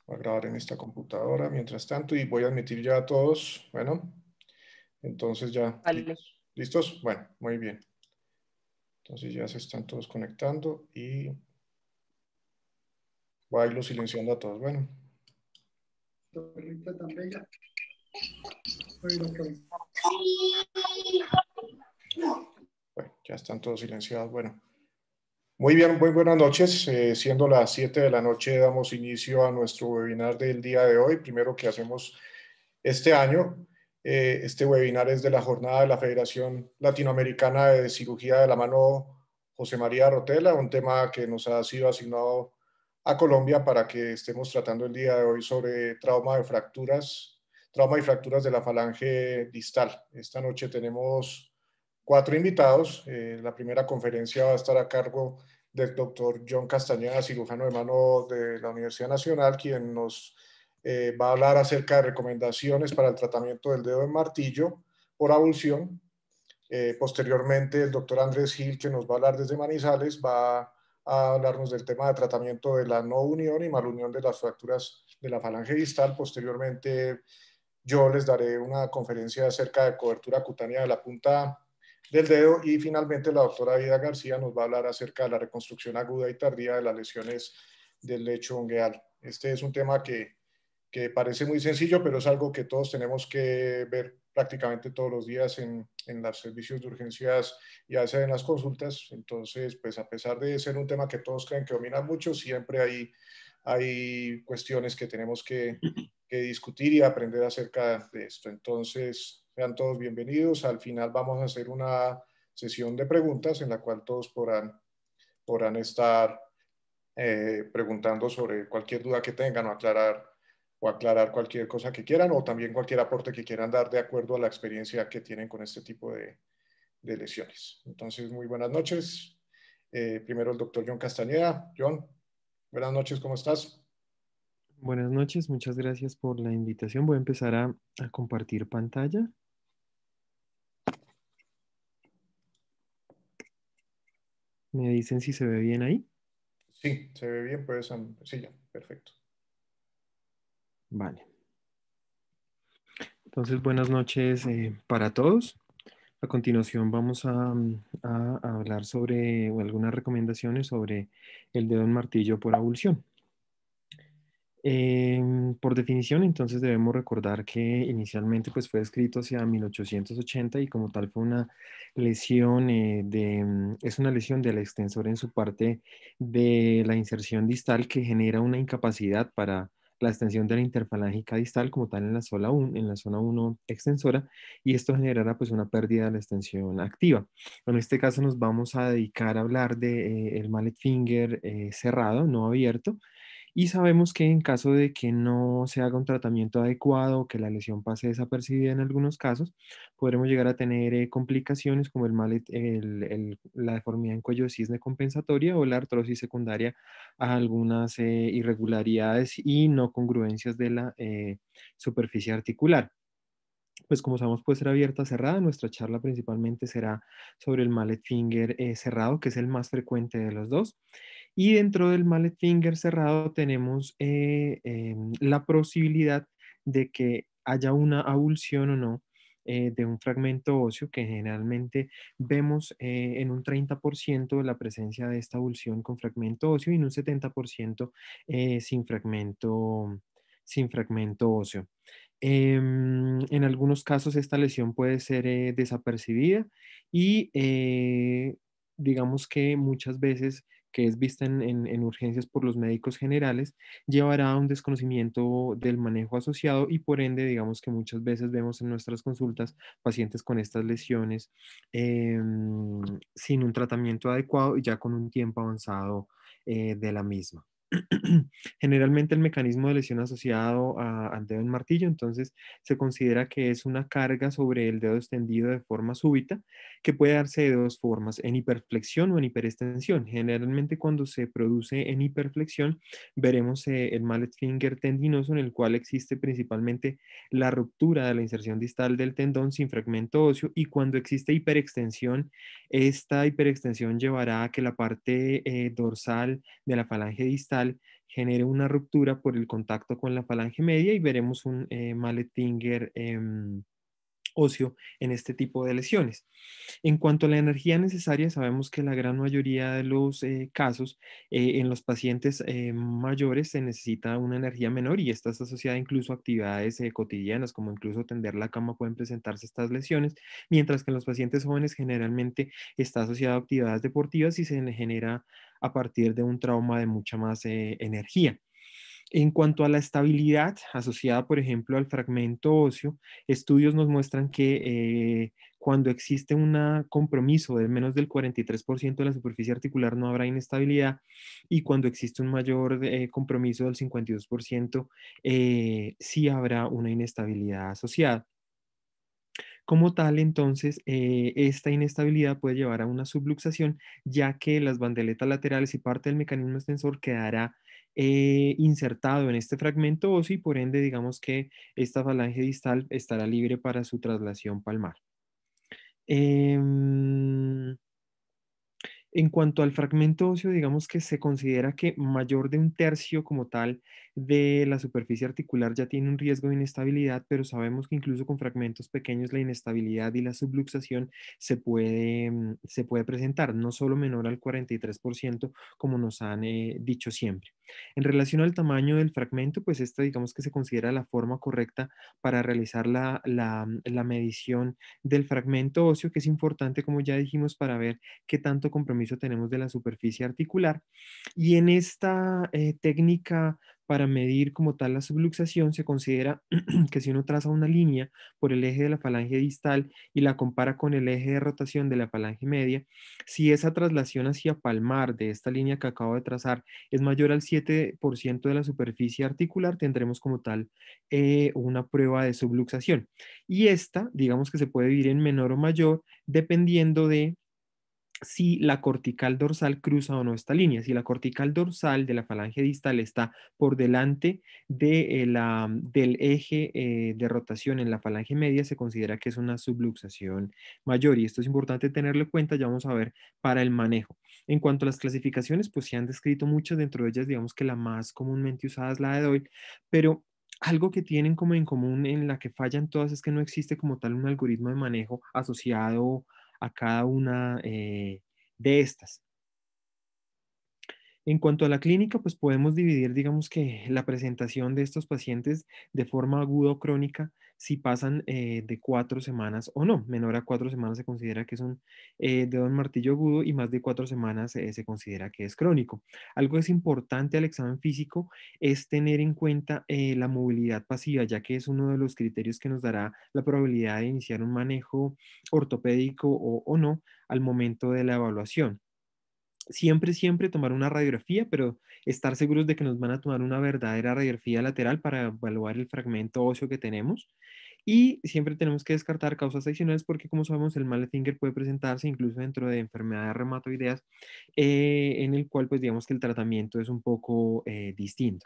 Voy a grabar en esta computadora mientras tanto y voy a admitir ya a todos. Bueno, entonces ya, Vale. ¿listos? ¿Listos? Bueno, muy bien. Entonces ya se están todos conectando y voy a irlo silenciando a todos. Bueno, Perrita tan bella. Oílo, pues. bueno, ya están todos silenciados. Bueno, muy bien, muy buenas noches. Siendo las 7 de la noche, damos inicio a nuestro webinar del día de hoy. Primero que hacemos este año. Este webinar es de la jornada de la Federación Latinoamericana de Cirugía de la Mano José María Rotela, un tema que nos ha sido asignado a Colombia para que estemos tratando el día de hoy sobre trauma y fracturas de la falange distal. Esta noche tenemos 4 invitados. La primera conferencia va a estar a cargo del doctor John Castañeda, cirujano de mano de la Universidad Nacional, quien nos va a hablar acerca de recomendaciones para el tratamiento del dedo en martillo por abulsión. Posteriormente, el doctor Andrés Gil, que nos va a hablar desde Manizales, va a hablarnos del tema de tratamiento de la no unión y malunión de las fracturas de la falange distal. Posteriormente, yo les daré una conferencia acerca de cobertura cutánea de la punta del dedo y finalmente la doctora Vida García nos va a hablar acerca de la reconstrucción aguda y tardía de las lesiones del lecho ungueal. Este es un tema que parece muy sencillo, pero es algo que todos tenemos que ver prácticamente todos los días en los servicios de urgencias y a veces en las consultas. Entonces, pues a pesar de ser un tema que todos creen que dominan mucho, siempre hay cuestiones que tenemos que discutir y aprender acerca de esto. Entonces, sean todos bienvenidos. Al final vamos a hacer una sesión de preguntas en la cual todos podrán estar preguntando sobre cualquier duda que tengan o aclarar cualquier cosa que quieran o también cualquier aporte que quieran dar de acuerdo a la experiencia que tienen con este tipo de lesiones. Entonces, muy buenas noches. Primero el doctor John Castañeda. John, buenas noches, ¿cómo estás? Buenas noches, muchas gracias por la invitación. Voy a empezar a compartir pantalla. ¿Me dicen si se ve bien ahí? Sí, se ve bien, pues sí, ya, perfecto. Vale. Entonces, buenas noches para todos. A continuación vamos a hablar sobre o algunas recomendaciones sobre el dedo en martillo por abulsión. Por definición, entonces debemos recordar que inicialmente pues, fue escrito hacia 1880 y como tal fue una lesión es una lesión del extensor en su parte de la inserción distal que genera una incapacidad para la extensión de la interfalángica distal como tal en la zona 1 extensora y esto generará pues una pérdida de la extensión activa. En este caso nos vamos a dedicar a hablar de el mallet finger cerrado, no abierto, y sabemos que en caso de que no se haga un tratamiento adecuado, que la lesión pase desapercibida en algunos casos, podremos llegar a tener complicaciones como la deformidad en cuello de cisne compensatoria o la artrosis secundaria a algunas irregularidades y no congruencias de la superficie articular. Pues como sabemos, puede ser abierta o cerrada. Nuestra charla principalmente será sobre el mallet finger cerrado, que es el más frecuente de los dos. Y dentro del mallet finger cerrado tenemos la posibilidad de que haya una avulsión o no de un fragmento óseo que generalmente vemos en un 30% la presencia de esta avulsión con fragmento óseo y en un 70% sin fragmento óseo. En algunos casos esta lesión puede ser desapercibida y digamos que muchas veces que es vista en urgencias por los médicos generales, llevará a un desconocimiento del manejo asociado y por ende, digamos que muchas veces vemos en nuestras consultas pacientes con estas lesiones sin un tratamiento adecuado y ya con un tiempo avanzado de la misma. Generalmente el mecanismo de lesión asociado al dedo en martillo, entonces se considera que es una carga sobre el dedo extendido de forma súbita, que puede darse de dos formas, en hiperflexión o en hiperextensión. Generalmente cuando se produce en hiperflexión, veremos el mallet finger tendinoso en el cual existe principalmente la ruptura de la inserción distal del tendón sin fragmento óseo y cuando existe hiperextensión, esta hiperextensión llevará a que la parte dorsal de la falange distal genere una ruptura por el contacto con la falange media y veremos un mallet finger óseo en este tipo de lesiones. En cuanto a la energía necesaria, sabemos que la gran mayoría de los casos en los pacientes mayores se necesita una energía menor y esta está asociada incluso a actividades cotidianas, como incluso tender la cama pueden presentarse estas lesiones, mientras que en los pacientes jóvenes generalmente está asociada a actividades deportivas y se genera a partir de un trauma de mucha más energía. En cuanto a la estabilidad asociada, por ejemplo, al fragmento óseo, estudios nos muestran que cuando existe un compromiso de menos del 43% de la superficie articular no habrá inestabilidad y cuando existe un mayor compromiso del 52% sí habrá una inestabilidad asociada. Como tal, entonces, esta inestabilidad puede llevar a una subluxación, ya que las bandeletas laterales y parte del mecanismo extensor quedará insertado en este fragmento óseo y por ende, digamos que esta falange distal estará libre para su traslación palmar. Em, en cuanto al fragmento óseo, digamos que se considera que mayor de un tercio como tal de la superficie articular ya tiene un riesgo de inestabilidad, pero sabemos que incluso con fragmentos pequeños la inestabilidad y la subluxación se puede presentar, no solo menor al 43% como nos han dicho siempre. En relación al tamaño del fragmento, pues esta digamos que se considera la forma correcta para realizar la medición del fragmento óseo, que es importante, como ya dijimos, para ver qué tanto compromiso tenemos de la superficie articular. Y en esta técnica para medir como tal la subluxación, se considera que si uno traza una línea por el eje de la falange distal y la compara con el eje de rotación de la falange media, si esa traslación hacia palmar de esta línea que acabo de trazar es mayor al 7% de la superficie articular, tendremos como tal una prueba de subluxación. Y esta, digamos que se puede dividir en menor o mayor, dependiendo de si la cortical dorsal cruza o no esta línea. Si la cortical dorsal de la falange distal está por delante del eje de rotación en la falange media, se considera que es una subluxación mayor. Y esto es importante tenerlo en cuenta, ya vamos a ver para el manejo. En cuanto a las clasificaciones, pues se han descrito muchas, dentro de ellas digamos que la más comúnmente usada es la de Doyle, pero algo que tienen como en común en la que fallan todas es que no existe como tal un algoritmo de manejo asociado a cada una de estas. En cuanto a la clínica, pues podemos dividir, digamos que la presentación de estos pacientes de forma aguda o crónica, si pasan de 4 semanas o no. Menor a 4 semanas se considera que es un dedo en martillo agudo y más de 4 semanas se considera que es crónico. Algo que es importante al examen físico es tener en cuenta la movilidad pasiva, ya que es uno de los criterios que nos dará la probabilidad de iniciar un manejo ortopédico o no al momento de la evaluación. Siempre tomar una radiografía, pero estar seguros de que nos van a tomar una verdadera radiografía lateral para evaluar el fragmento óseo que tenemos. Y siempre tenemos que descartar causas adicionales porque, como sabemos, el mallet finger puede presentarse incluso dentro de enfermedades reumatoideas, en el cual, pues, digamos que el tratamiento es un poco distinto.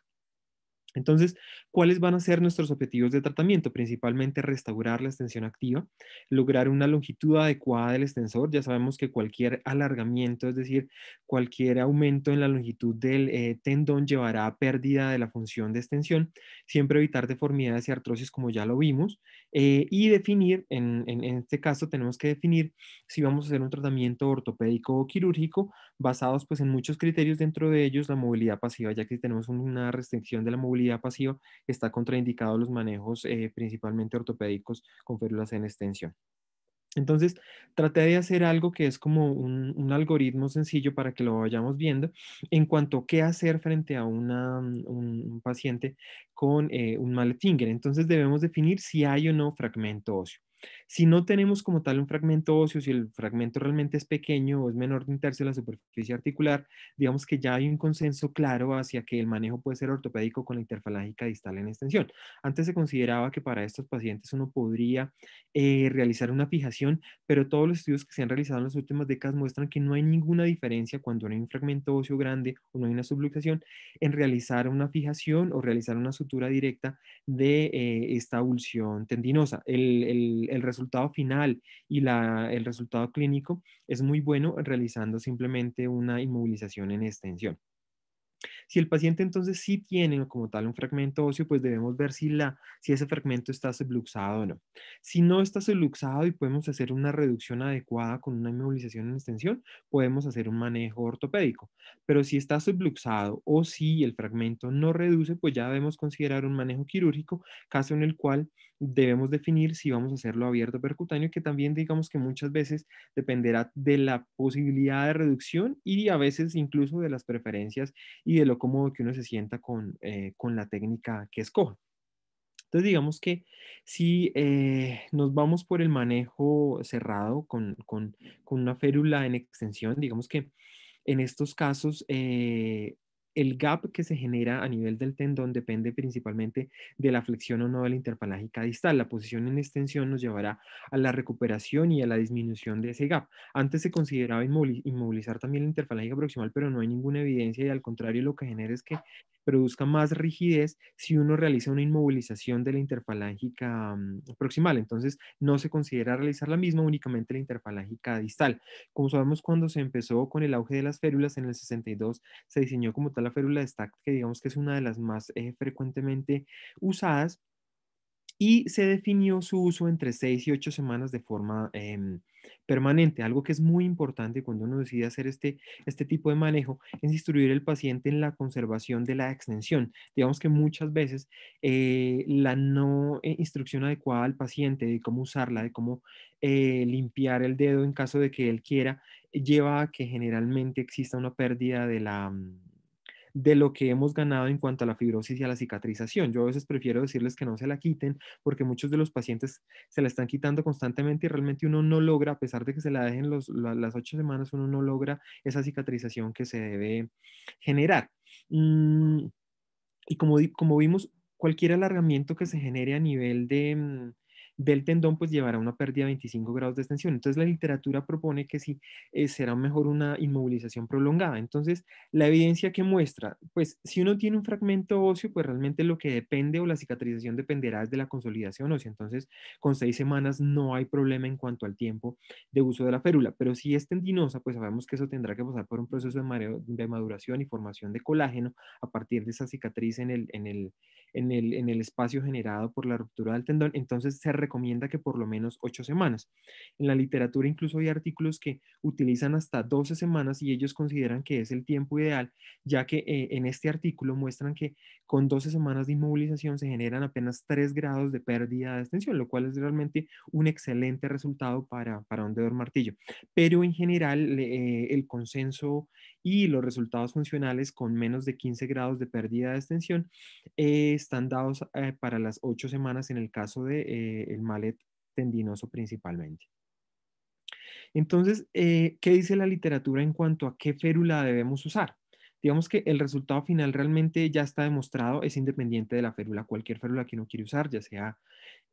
Entonces, ¿cuáles van a ser nuestros objetivos de tratamiento? Principalmente restaurar la extensión activa, lograr una longitud adecuada del extensor. Ya sabemos que cualquier alargamiento, es decir, cualquier aumento en la longitud del tendón llevará a pérdida de la función de extensión. Siempre evitar deformidades y artrosis como ya lo vimos. Y definir, en este caso tenemos que definir si vamos a hacer un tratamiento ortopédico o quirúrgico basados pues en muchos criterios, dentro de ellos la movilidad pasiva, ya que si tenemos una restricción de la movilidad pasiva, está contraindicado los manejos principalmente ortopédicos con férulas en extensión. Entonces, traté de hacer algo que es como un algoritmo sencillo para que lo vayamos viendo en cuanto a qué hacer frente a un paciente con un mallet finger. Entonces, debemos definir si hay o no fragmento óseo. Si no tenemos como tal un fragmento óseo, si el fragmento realmente es pequeño o es menor de un tercio de la superficie articular, digamos que ya hay un consenso claro hacia que el manejo puede ser ortopédico con la interfalángica distal en extensión. Antes se consideraba que para estos pacientes uno podría realizar una fijación, pero todos los estudios que se han realizado en las últimas décadas muestran que no hay ninguna diferencia cuando no hay un fragmento óseo grande o no hay una subluxación en realizar una fijación o realizar una sutura directa de esta avulsión tendinosa. El resultado final y el resultado clínico es muy bueno realizando simplemente una inmovilización en extensión. Si el paciente entonces sí tiene como tal un fragmento óseo, pues debemos ver si ese fragmento está subluxado o no. Si no está subluxado y podemos hacer una reducción adecuada con una inmovilización en extensión, podemos hacer un manejo ortopédico. Pero si está subluxado o si el fragmento no reduce, pues ya debemos considerar un manejo quirúrgico, caso en el cual debemos definir si vamos a hacerlo abierto percutáneo, que también digamos que muchas veces dependerá de la posibilidad de reducción y a veces incluso de las preferencias y de lo cómodo que uno se sienta con la técnica que escoja. Entonces, digamos que si nos vamos por el manejo cerrado con una férula en extensión, digamos que en estos casos, el gap que se genera a nivel del tendón depende principalmente de la flexión o no de la interfalágica distal. La posición en extensión nos llevará a la recuperación y a la disminución de ese gap. Antes se consideraba inmovilizar también la interfalágica proximal, pero no hay ninguna evidencia y al contrario lo que genera es que produzca más rigidez si uno realiza una inmovilización de la interfalángica proximal. Entonces, no se considera realizar la misma, únicamente la interfalángica distal. Como sabemos, cuando se empezó con el auge de las férulas en el 62, se diseñó como tal la férula de Stack, que digamos que es una de las más frecuentemente usadas, y se definió su uso entre 6 y 8 semanas de forma permanente. Algo que es muy importante cuando uno decide hacer este tipo de manejo es instruir al paciente en la conservación de la extensión. Digamos que muchas veces la no instrucción adecuada al paciente de cómo usarla, de cómo limpiar el dedo en caso de que él quiera, lleva a que generalmente exista una pérdida de lo que hemos ganado en cuanto a la fibrosis y a la cicatrización. Yo a veces prefiero decirles que no se la quiten porque muchos de los pacientes se la están quitando constantemente y realmente uno no logra, a pesar de que se la dejen las 8 semanas, uno no logra esa cicatrización que se debe generar. Mm, y como vimos, cualquier alargamiento que se genere a nivel del tendón, pues llevará a una pérdida de 25 grados de extensión. Entonces, la literatura propone que sí será mejor una inmovilización prolongada. Entonces, la evidencia que muestra, pues si uno tiene un fragmento óseo, pues realmente lo que depende o la cicatrización dependerá de la consolidación ósea. Entonces, con 6 semanas no hay problema en cuanto al tiempo de uso de la férula. Pero si es tendinosa, pues sabemos que eso tendrá que pasar por un proceso de maduración y formación de colágeno a partir de esa cicatriz en el espacio generado por la ruptura del tendón. Entonces se recomienda que por lo menos 8 semanas. En la literatura incluso hay artículos que utilizan hasta 12 semanas y ellos consideran que es el tiempo ideal, ya que en este artículo muestran que con 12 semanas de inmovilización se generan apenas 3 grados de pérdida de extensión, lo cual es realmente un excelente resultado para un dedo martillo. Pero en general el consenso y los resultados funcionales con menos de 15 grados de pérdida de extensión están dados para las 8 semanas en el caso de el mallet tendinoso principalmente. Entonces, ¿qué dice la literatura en cuanto a qué férula debemos usar? Digamos que el resultado final realmente ya está demostrado, es independiente de la férula, cualquier férula que uno quiere usar, ya sea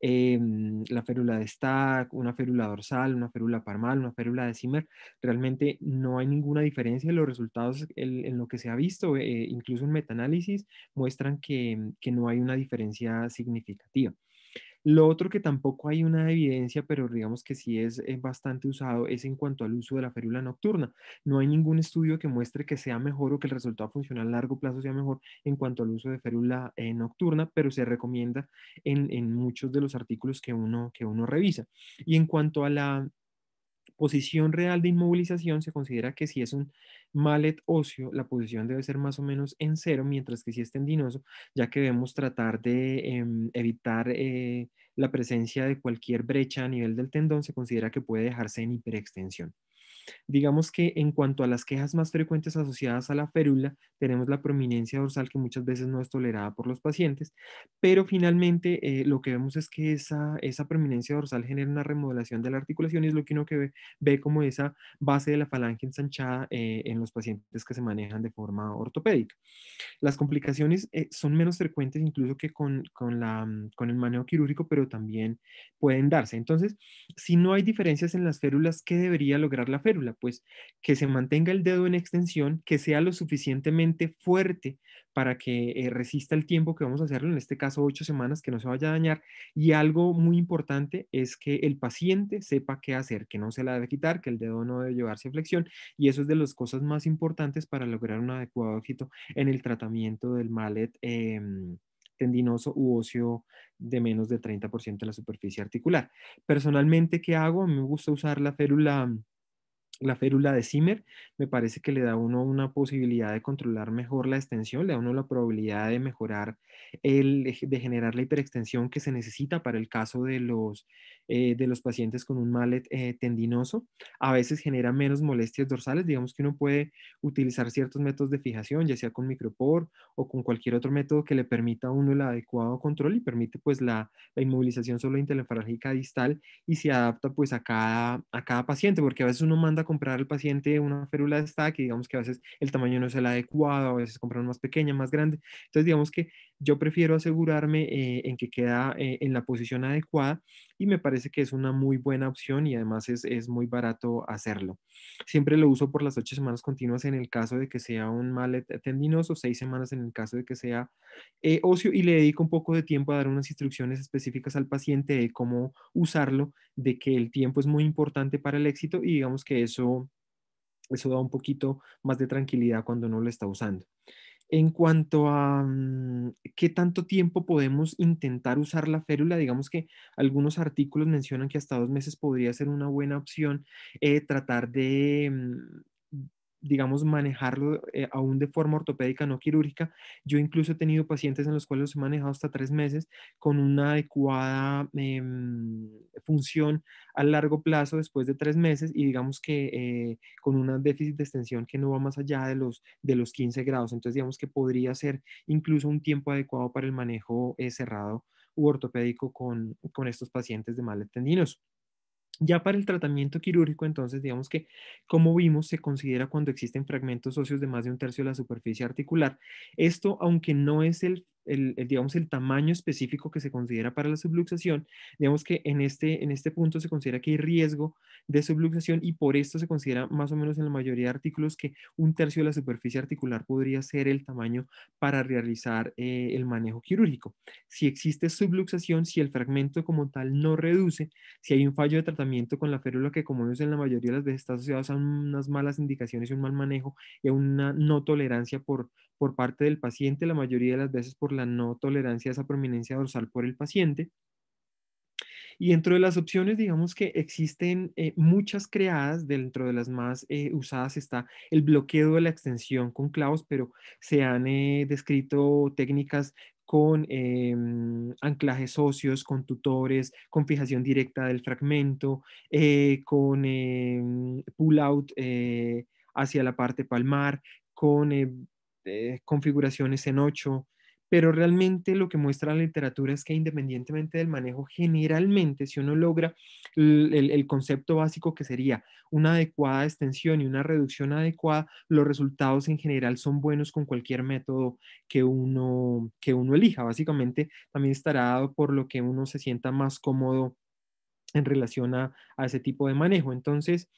la férula de Stack, una férula dorsal, una férula palmar, una férula de Zimmer, realmente no hay ninguna diferencia. Los resultados en lo que se ha visto, incluso en metaanálisis, muestran que no hay una diferencia significativa. Lo otro que tampoco hay una evidencia, pero digamos que sí es bastante usado, es en cuanto al uso de la férula nocturna. No hay ningún estudio que muestre que sea mejor o que el resultado funcional a largo plazo sea mejor en cuanto al uso de férula nocturna, pero se recomienda en muchos de los artículos que uno revisa. Y en cuanto a la posición real de inmovilización, se considera que si es un mallet óseo, la posición debe ser más o menos en cero, mientras que si es tendinoso, ya que debemos tratar de evitar la presencia de cualquier brecha a nivel del tendón, se considera que puede dejarse en hiperextensión. Digamos que en cuanto a las quejas más frecuentes asociadas a la férula, tenemos la prominencia dorsal que muchas veces no es tolerada por los pacientes, pero finalmente lo que vemos es que esa prominencia dorsal genera una remodelación de la articulación y es lo que uno que ve como esa base de la falange ensanchada en los pacientes que se manejan de forma ortopédica. Las complicaciones son menos frecuentes incluso que con el manejo quirúrgico, pero también pueden darse. Entonces, si no hay diferencias en las férulas, ¿qué debería lograr la férula? férula? Pues que se mantenga el dedo en extensión, que sea lo suficientemente fuerte para que resista el tiempo que vamos a hacerlo, en este caso 8 semanas, que no se vaya a dañar. Y algo muy importante es que el paciente sepa qué hacer, que no se la debe quitar, que el dedo no debe llevarse a flexión, y eso es de las cosas más importantes para lograr un adecuado éxito en el tratamiento del mallet tendinoso u óseo de menos del 30% de la superficie articular. Personalmente, ¿qué hago? A mí me gusta usar la férula de Zimmer. Me parece que le da a uno una posibilidad de controlar mejor la extensión, le da a uno la probabilidad de mejorar, de generar la hiperextensión que se necesita para el caso de los pacientes con un mallet tendinoso. A veces genera menos molestias dorsales, digamos que uno puede utilizar ciertos métodos de fijación, ya sea con micropor o con cualquier otro método que le permita a uno el adecuado control y permite pues la inmovilización solo interfalágica distal y se adapta pues a cada paciente, porque a veces uno manda a comprar al paciente una férula de Stack y digamos que a veces el tamaño no es el adecuado, a veces compran más pequeña, más grande. Entonces digamos que yo prefiero asegurarme en que queda en la posición adecuada y me parece que es una muy buena opción y además es muy barato hacerlo. Siempre lo uso por las 8 semanas continuas en el caso de que sea un mallet tendinoso, 6 semanas en el caso de que sea óseo y le dedico un poco de tiempo a dar unas instrucciones específicas al paciente de cómo usarlo, de que el tiempo es muy importante para el éxito y digamos que eso da un poquito más de tranquilidad cuando uno lo está usando. En cuanto a qué tanto tiempo podemos intentar usar la férula, digamos que algunos artículos mencionan que hasta 2 meses podría ser una buena opción tratar de, digamos, manejarlo aún de forma ortopédica, no quirúrgica. Yo incluso he tenido pacientes en los cuales los he manejado hasta 3 meses con una adecuada función a largo plazo después de 3 meses y digamos que con un déficit de extensión que no va más allá de los 15 grados. Entonces, digamos que podría ser incluso un tiempo adecuado para el manejo cerrado u ortopédico con estos pacientes de mal tendinoso. Ya para el tratamiento quirúrgico, entonces, digamos que, como vimos, se considera cuando existen fragmentos óseos de más de un tercio de la superficie articular. Esto, aunque no es digamos, el tamaño específico que se considera para la subluxación, digamos que en este punto se considera que hay riesgo de subluxación y por esto se considera más o menos en la mayoría de artículos que un tercio de la superficie articular podría ser el tamaño para realizar el manejo quirúrgico. Si existe subluxación, si el fragmento como tal no reduce, si hay un fallo de tratamiento con la férula que como vemos en la mayoría de las veces está asociado a unas malas indicaciones y un mal manejo y a una no tolerancia por parte del paciente, la mayoría de las veces por la no tolerancia a esa prominencia dorsal por el paciente. Y dentro de las opciones, digamos que existen muchas creadas, dentro de las más usadas está el bloqueo de la extensión con clavos, pero se han descrito técnicas con anclajes óseos, con tutores, con fijación directa del fragmento, con pull-out hacia la parte palmar, con configuraciones en 8, pero realmente lo que muestra la literatura es que independientemente del manejo, generalmente si uno logra el concepto básico que sería una adecuada extensión y una reducción adecuada, los resultados en general son buenos con cualquier método que uno elija. Básicamente también estará dado por lo que uno se sienta más cómodo en relación a ese tipo de manejo. Entonces,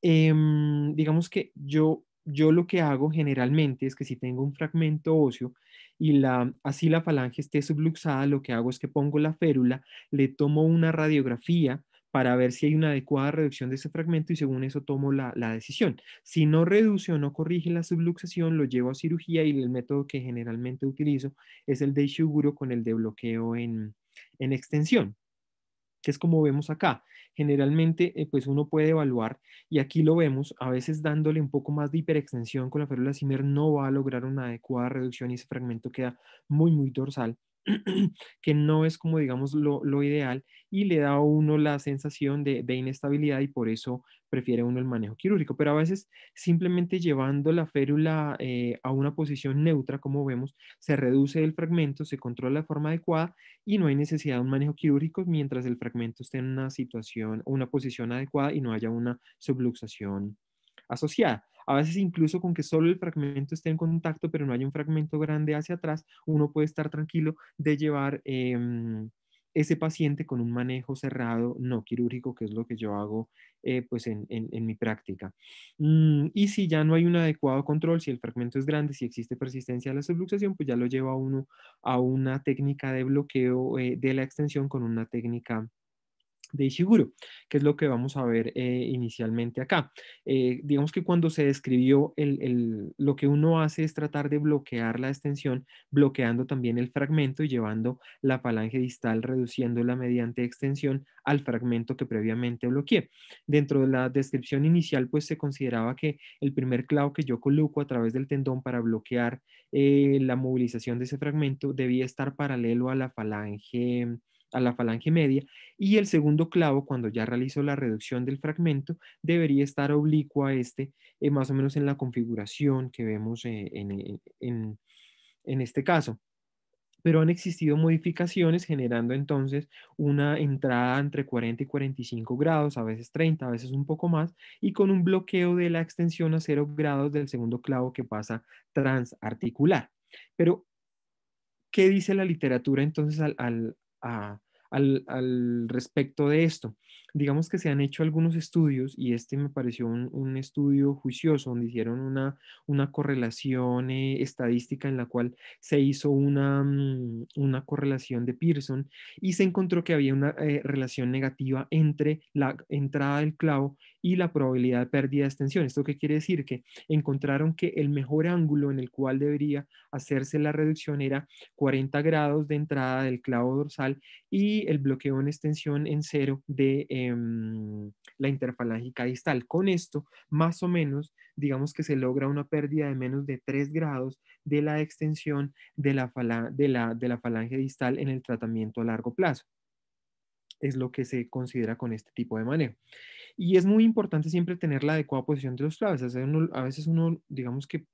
digamos que yo lo que hago generalmente es que si tengo un fragmento óseo y así la falange esté subluxada, lo que hago es que pongo la férula, le tomo una radiografía para ver si hay una adecuada reducción de ese fragmento y según eso tomo la decisión. Si no reduce o no corrige la subluxación, lo llevo a cirugía y el método que generalmente utilizo es el de Ishiguro con el de bloqueo en extensión, que es como vemos acá. Generalmente, pues uno puede evaluar, y aquí lo vemos, a veces dándole un poco más de hiperextensión con la férula Zimmer no va a lograr una adecuada reducción y ese fragmento queda muy, muy dorsal, que no es como digamos lo ideal y le da a uno la sensación de inestabilidad y por eso prefiere uno el manejo quirúrgico. Pero a veces simplemente llevando la férula a una posición neutra, como vemos, se reduce el fragmento, se controla de forma adecuada y no hay necesidad de un manejo quirúrgico mientras el fragmento esté en una situación o una posición adecuada y no haya una subluxación asociada. A veces incluso con que solo el fragmento esté en contacto, pero no haya un fragmento grande hacia atrás, uno puede estar tranquilo de llevar ese paciente con un manejo cerrado no quirúrgico, que es lo que yo hago pues en mi práctica. Y si ya no hay un adecuado control, si el fragmento es grande, si existe persistencia de la subluxación, pues ya lo lleva uno a una técnica de bloqueo de la extensión con una técnica de Ishiguro, que es lo que vamos a ver inicialmente acá. Digamos que cuando se describió lo que uno hace es tratar de bloquear la extensión, bloqueando también el fragmento y llevando la falange distal, reduciéndola mediante extensión al fragmento que previamente bloqueé. Dentro de la descripción inicial, pues se consideraba que el primer clavo que yo coloco a través del tendón para bloquear la movilización de ese fragmento debía estar paralelo a la falange media, y el segundo clavo, cuando ya realizo la reducción del fragmento, debería estar oblicuo a este, más o menos en la configuración que vemos en este caso. Pero han existido modificaciones generando entonces una entrada entre 40 y 45 grados, a veces 30, a veces un poco más, y con un bloqueo de la extensión a 0 grados del segundo clavo que pasa transarticular. Pero ¿qué dice la literatura entonces al respecto de esto? Digamos que se han hecho algunos estudios y este me pareció un estudio juicioso donde hicieron una correlación estadística en la cual se hizo una correlación de Pearson y se encontró que había una relación negativa entre la entrada del clavo y la probabilidad de pérdida de extensión. ¿Esto qué quiere decir? Que encontraron que el mejor ángulo en el cual debería hacerse la reducción era 40 grados de entrada del clavo dorsal y el bloqueo en extensión en cero de la interfalángica distal. Con esto, más o menos, digamos que se logra una pérdida de menos de 3 grados de la extensión de la falange distal en el tratamiento a largo plazo. Es lo que se considera con este tipo de manejo. Y es muy importante siempre tener la adecuada posición de los claves. A veces uno, digamos que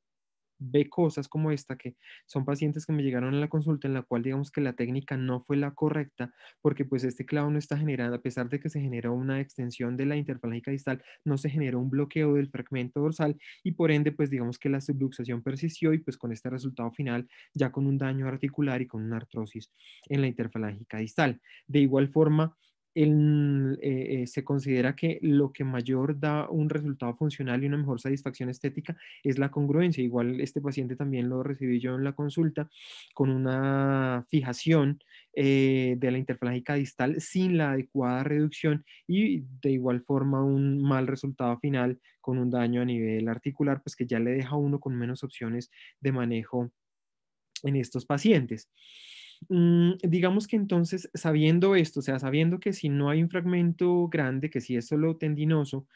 ve cosas como esta, que son pacientes que me llegaron a la consulta en la cual digamos que la técnica no fue la correcta, porque pues este clavo no está generando, a pesar de que se generó una extensión de la interfalángica distal, no se generó un bloqueo del fragmento dorsal y por ende pues digamos que la subluxación persistió y pues con este resultado final ya con un daño articular y con una artrosis en la interfalángica distal. De igual forma, se considera que lo que mayor da un resultado funcional y una mejor satisfacción estética es la congruencia. Igual este paciente también lo recibí yo en la consulta con una fijación de la interfalángica distal sin la adecuada reducción y de igual forma un mal resultado final con un daño a nivel articular, pues que ya le deja a uno con menos opciones de manejo en estos pacientes. Digamos que entonces, sabiendo esto, o sea, sabiendo que si no hay un fragmento grande, que si es solo tendinoso,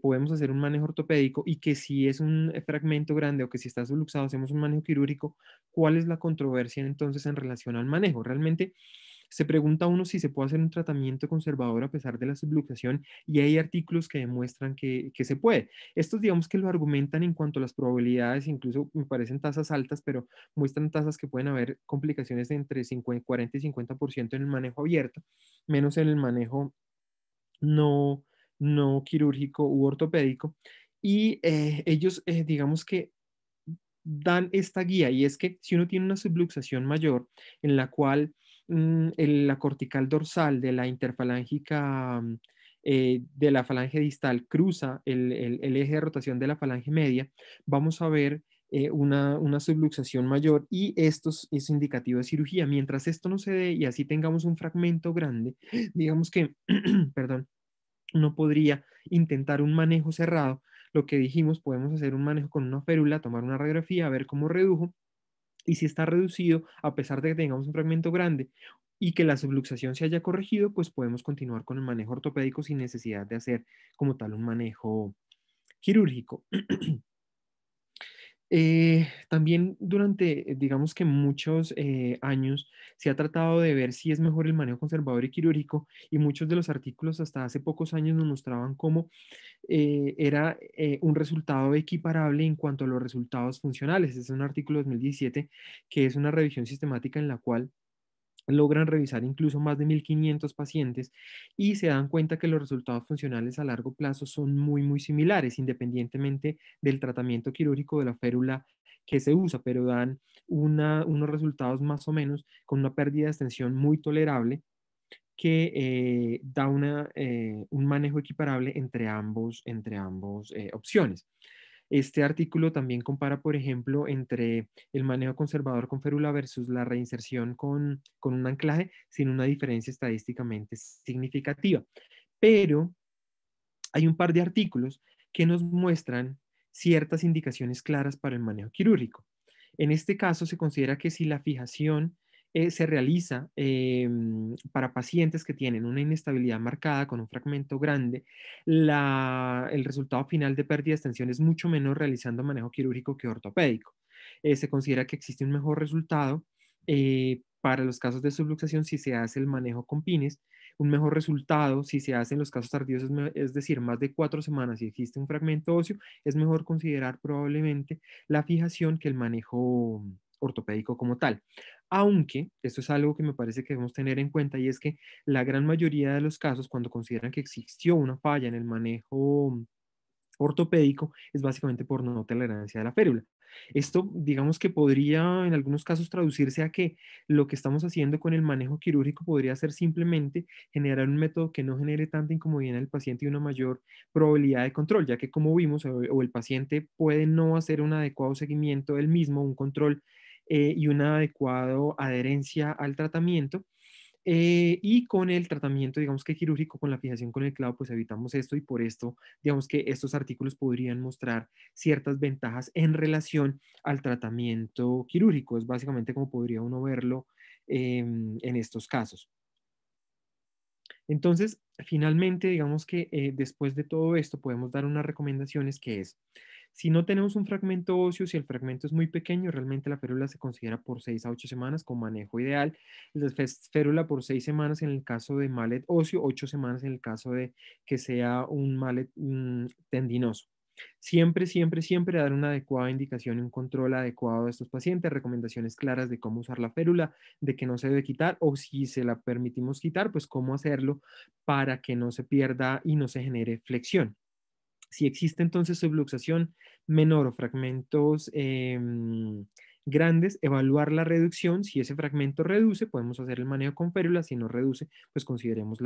podemos hacer un manejo ortopédico y que si es un fragmento grande o que si está subluxado, hacemos un manejo quirúrgico, ¿cuál es la controversia entonces en relación al manejo? Realmente se pregunta uno si se puede hacer un tratamiento conservador a pesar de la subluxación y hay artículos que demuestran que se puede. Estos digamos que lo argumentan en cuanto a las probabilidades, incluso me parecen tasas altas, pero muestran tasas que pueden haber complicaciones de entre 50, 40 y 50% en el manejo abierto, menos en el manejo no, no quirúrgico u ortopédico. Y ellos, digamos que dan esta guía y es que si uno tiene una subluxación mayor en la cual la cortical dorsal de la interfalángica de la falange distal cruza el eje de rotación de la falange media, vamos a ver una subluxación mayor y esto es indicativo de cirugía. Mientras esto no se dé y así tengamos un fragmento grande, digamos que, perdón, uno podría intentar un manejo cerrado. Lo que dijimos, podemos hacer un manejo con una férula, tomar una radiografía, ver cómo redujo y si está reducido, a pesar de que tengamos un fragmento grande y que la subluxación se haya corregido, pues podemos continuar con el manejo ortopédico sin necesidad de hacer como tal un manejo quirúrgico. También durante, digamos que muchos años, se ha tratado de ver si es mejor el manejo conservador y quirúrgico y muchos de los artículos hasta hace pocos años nos mostraban cómo era un resultado equiparable en cuanto a los resultados funcionales. Es un artículo 2017 que es una revisión sistemática en la cual logran revisar incluso más de 1.500 pacientes y se dan cuenta que los resultados funcionales a largo plazo son muy, muy similares, independientemente del tratamiento quirúrgico de la férula que se usa, pero dan unos resultados más o menos con una pérdida de extensión muy tolerable que da un manejo equiparable entre ambos opciones. Este artículo también compara, por ejemplo, entre el manejo conservador con férula versus la reinserción con un anclaje sin una diferencia estadísticamente significativa. Pero hay un par de artículos que nos muestran ciertas indicaciones claras para el manejo quirúrgico. En este caso, se considera que si la fijación se realiza para pacientes que tienen una inestabilidad marcada con un fragmento grande, el resultado final de pérdida de extensión es mucho menor realizando manejo quirúrgico que ortopédico. Se considera que existe un mejor resultado para los casos de subluxación si se hace el manejo con pines, un mejor resultado si se hace en los casos tardíos, es decir, más de 4 semanas si existe un fragmento óseo, es mejor considerar probablemente la fijación que el manejo ortopédico como tal. Aunque, esto es algo que me parece que debemos tener en cuenta, y es que la gran mayoría de los casos, cuando consideran que existió una falla en el manejo ortopédico, es básicamente por no tolerancia de la férula. Esto, digamos que podría en algunos casos traducirse a que lo que estamos haciendo con el manejo quirúrgico podría ser simplemente generar un método que no genere tanta incomodidad en el paciente y una mayor probabilidad de control, ya que como vimos, o el paciente puede no hacer un adecuado seguimiento del mismo, un control y una adecuada adherencia al tratamiento, y con el tratamiento, digamos que quirúrgico, con la fijación con el clavo, pues evitamos esto y por esto, digamos que estos artículos podrían mostrar ciertas ventajas en relación al tratamiento quirúrgico. Es básicamente como podría uno verlo en estos casos. Entonces, finalmente, digamos que después de todo esto podemos dar unas recomendaciones que es, si no tenemos un fragmento óseo, si el fragmento es muy pequeño, realmente la férula se considera por 6 a 8 semanas con manejo ideal. La férula por 6 semanas en el caso de mallet óseo, 8 semanas en el caso de que sea un mallet tendinoso. Siempre, siempre, siempre dar una adecuada indicación y un control adecuado de estos pacientes, recomendaciones claras de cómo usar la férula, de que no se debe quitar o si se la permitimos quitar, pues cómo hacerlo para que no se pierda y no se genere flexión. Si existe entonces subluxación menor o fragmentos grandes, evaluar la reducción. Si ese fragmento reduce, podemos hacer el manejo con férula. Si no reduce, pues consideremos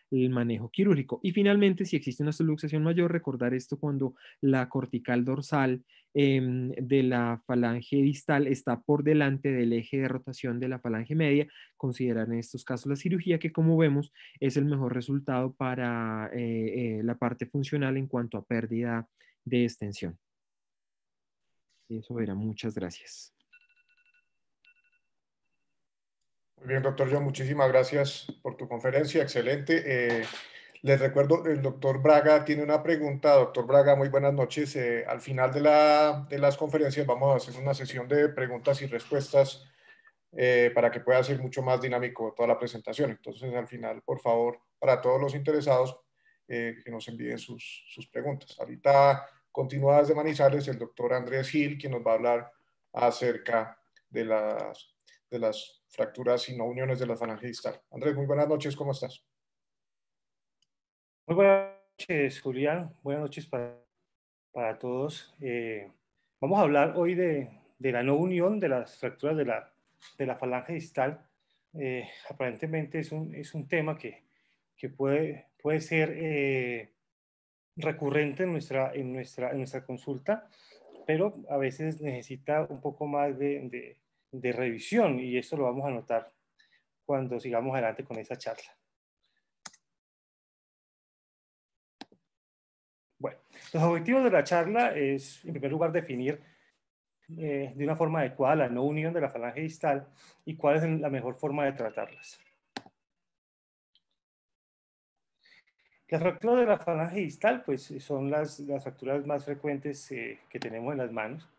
el manejo quirúrgico. Y finalmente, si existe una subluxación mayor, recordar esto cuando la cortical dorsal de la falange distal está por delante del eje de rotación de la falange media, considerar en estos casos la cirugía, que como vemos es el mejor resultado para la parte funcional en cuanto a pérdida de extensión. Eso era, muchas gracias. Muy bien, doctor John, muchísimas gracias por tu conferencia, excelente. Les recuerdo, el doctor Braga tiene una pregunta. Doctor Braga, muy buenas noches. Al final de las conferencias vamos a hacer una sesión de preguntas y respuestas para que pueda ser mucho más dinámico toda la presentación. Entonces, al final, por favor, para todos los interesados, que nos envíen sus preguntas. Ahorita continúa desde Manizales el doctor Andrés Gil, quien nos va a hablar acerca de las fracturas y no uniones de la falange distal. Andrés, muy buenas noches, ¿cómo estás? Muy buenas noches, Julián. Buenas noches para todos. Vamos a hablar hoy de la no unión de las fracturas de la falange distal. Aparentemente es un tema que puede ser recurrente en nuestra consulta, pero a veces necesita un poco más de revisión, y esto lo vamos a notar cuando sigamos adelante con esta charla. Bueno, los objetivos de la charla es, en primer lugar, definir de una forma adecuada la no unión de la falange distal y cuál es la mejor forma de tratarlas. Las fracturas de la falange distal, pues, son las fracturas más frecuentes que tenemos en las manos.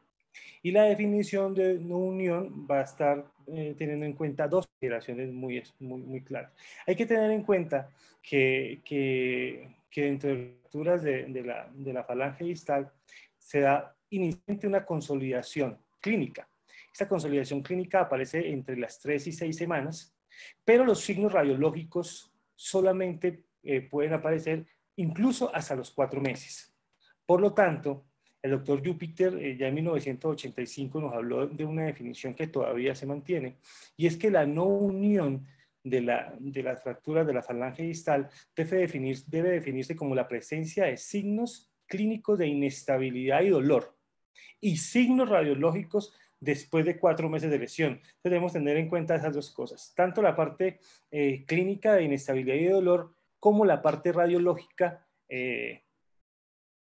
Y la definición de no unión va a estar teniendo en cuenta dos consideraciones muy claras. Hay que tener en cuenta que dentro de las fracturas de la falange distal se da inicialmente una consolidación clínica. Esta consolidación clínica aparece entre las 3 y 6 semanas Pero los signos radiológicos solamente pueden aparecer incluso hasta los 4 meses. Por lo tanto, el doctor Jupiter ya en 1985 nos habló de una definición que todavía se mantiene, y es que la no unión de las fracturas de la falange distal debe definirse como la presencia de signos clínicos de inestabilidad y dolor, y signos radiológicos después de 4 meses de lesión. Entonces debemos tener en cuenta esas dos cosas, tanto la parte clínica de inestabilidad y de dolor, como la parte radiológica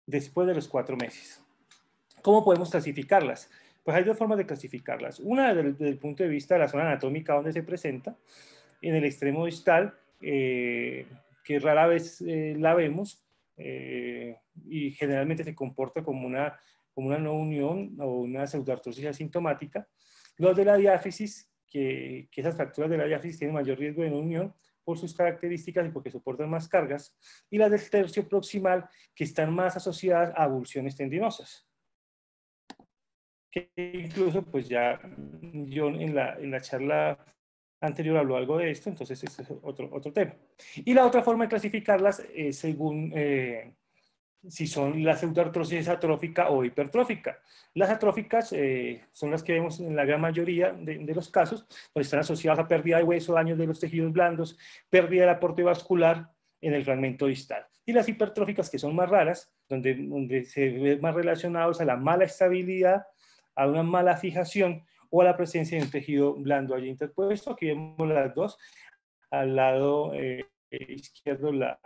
después de los 4 meses. ¿Cómo podemos clasificarlas? Pues hay dos formas de clasificarlas. Una desde el punto de vista de la zona anatómica donde se presenta, en el extremo distal, que rara vez la vemos, y generalmente se comporta como una no unión o una pseudoartrosis asintomática. Los de la diáfisis, que esas fracturas de la diáfisis tienen mayor riesgo de no unión por sus características y porque soportan más cargas, y las del tercio proximal, que están más asociadas a avulsiones tendinosas. Que incluso, pues ya yo en la charla anterior habló algo de esto, entonces este es otro tema. Y la otra forma de clasificarlas es según si son la pseudoartrosis atrófica o hipertrófica. Las atróficas son las que vemos en la gran mayoría de los casos, donde están asociadas a pérdida de hueso, daños de los tejidos blandos, pérdida del aporte vascular en el fragmento distal. Y las hipertróficas, que son más raras, donde se ven más relacionados a la mala estabilidad, a una mala fijación o a la presencia de un tejido blando allí interpuesto. Aquí vemos las dos. Al lado izquierdo la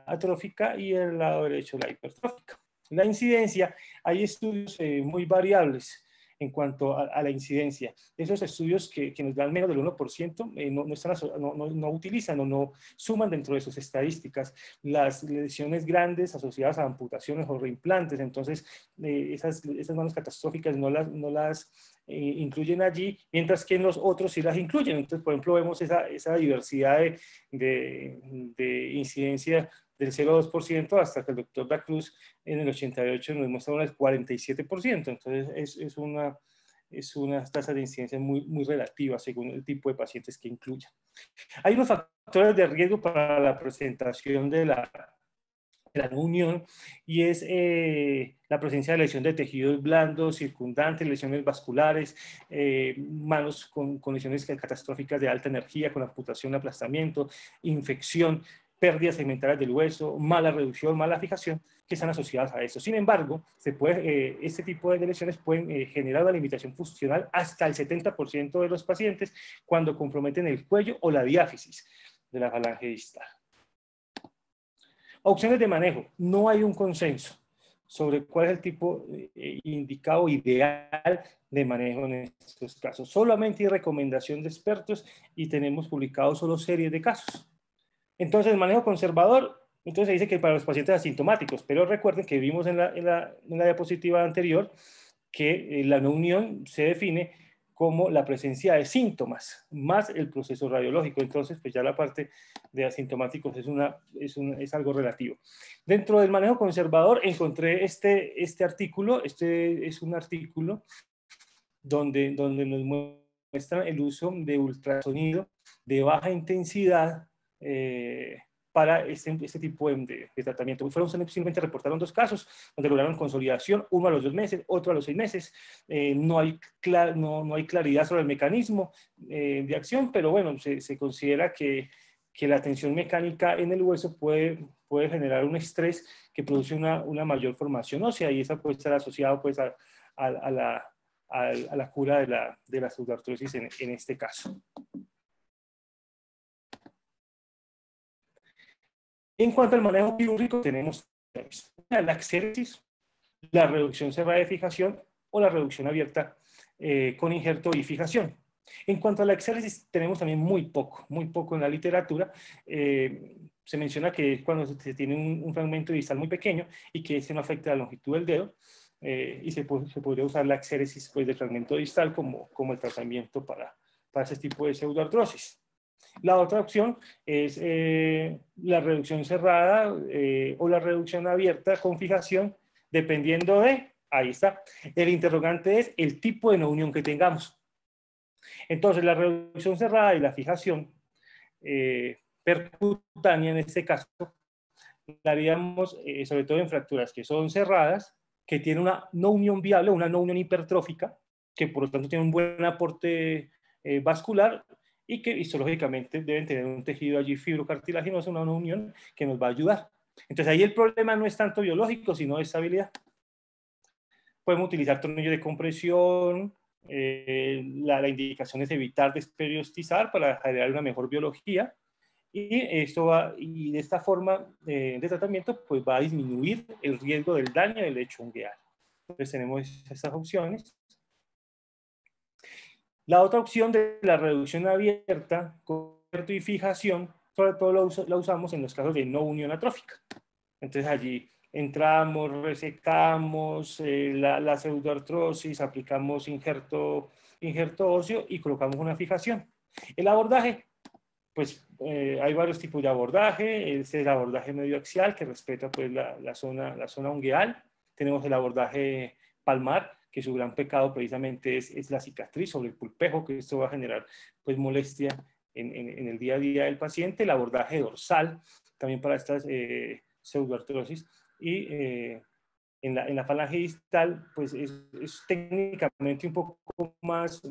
atrófica y al lado derecho la hipertrófica. La incidencia, hay estudios muy variables en cuanto a la incidencia. Esos estudios que nos dan menos del 1% no utilizan o no suman dentro de sus estadísticas las lesiones grandes asociadas a amputaciones o reimplantes. Entonces, esas manos catastróficas no las incluyen allí, mientras que en los otros sí las incluyen. Entonces, por ejemplo, vemos esa diversidad de incidencia del 0,2% hasta que el doctor Da Cruz en el 88 nos muestra el 47%. Entonces es una tasa de incidencia muy relativa según el tipo de pacientes que incluya. Hay unos factores de riesgo para la presentación de la unión, y es la presencia de lesión de tejidos blandos, circundantes, lesiones vasculares, manos con lesiones catastróficas de alta energía, con amputación, aplastamiento, infección, pérdidas segmentarias del hueso, mala reducción, mala fijación, que están asociadas a eso. Sin embargo, este tipo de lesiones pueden generar una limitación funcional hasta el 70% de los pacientes cuando comprometen el cuello o la diáfisis de la falange distal. Opciones de manejo. No hay un consenso sobre cuál es el tipo indicado ideal de manejo en estos casos. Solamente hay recomendación de expertos y tenemos publicados solo series de casos. Entonces, el manejo conservador, entonces se dice que para los pacientes asintomáticos, pero recuerden que vimos en la diapositiva anterior que la no unión se define como la presencia de síntomas más el proceso radiológico. Entonces, pues ya la parte de asintomáticos es algo relativo. Dentro del manejo conservador encontré este artículo. Este es un artículo donde nos muestra el uso de ultrasonido de baja intensidad para este tipo de tratamiento. Simplemente reportaron 2 casos donde lograron consolidación, uno a los 2 meses, otro a los 6 meses. No hay claridad sobre el mecanismo de acción, pero bueno, se considera que la tensión mecánica en el hueso puede generar un estrés que produce una mayor formación ósea, y eso puede estar asociado pues a la cura de la pseudoartrosis en este caso. En cuanto al manejo quirúrgico, tenemos la exéresis, la reducción cerrada de fijación o la reducción abierta con injerto y fijación. En cuanto a la exéresis, tenemos también muy poco en la literatura. Se menciona que cuando se tiene un fragmento distal muy pequeño y que ese no afecta la longitud del dedo, y se podría usar la exéresis pues, del fragmento distal como el tratamiento para ese tipo de pseudoartrosis. La otra opción es la reducción cerrada o la reducción abierta con fijación, dependiendo de, ahí está, el interrogante es el tipo de no unión que tengamos. Entonces, la reducción cerrada y la fijación percutánea en este caso la haríamos sobre todo en fracturas que son cerradas, que tienen una no unión viable, una no unión hipertrófica, que por lo tanto tienen un buen aporte vascular y que histológicamente deben tener un tejido allí fibrocartilaginoso, una no unión que nos va a ayudar. Entonces ahí el problema no es tanto biológico, sino de estabilidad. Podemos utilizar tornillos de compresión, la indicación es evitar desperiostizar para generar una mejor biología, y esto va, y de esta forma de tratamiento pues va a disminuir el riesgo del daño del lecho ungueal. Entonces tenemos estas opciones. La otra opción de la reducción abierta, concierto y fijación, sobre todo la usamos en los casos de no unión atrófica. Entonces allí entramos, resecamos la pseudoartrosis, aplicamos injerto óseo y colocamos una fijación. El abordaje, pues hay varios tipos de abordaje. Es el abordaje medio axial, que respeta pues la zona ungueal. Tenemos el abordaje palmar, que su gran pecado precisamente es la cicatriz sobre el pulpejo, que esto va a generar pues molestia en el día a día del paciente. El abordaje dorsal, también para estas pseudoartrosis. Y en la falange distal, pues es técnicamente un poco más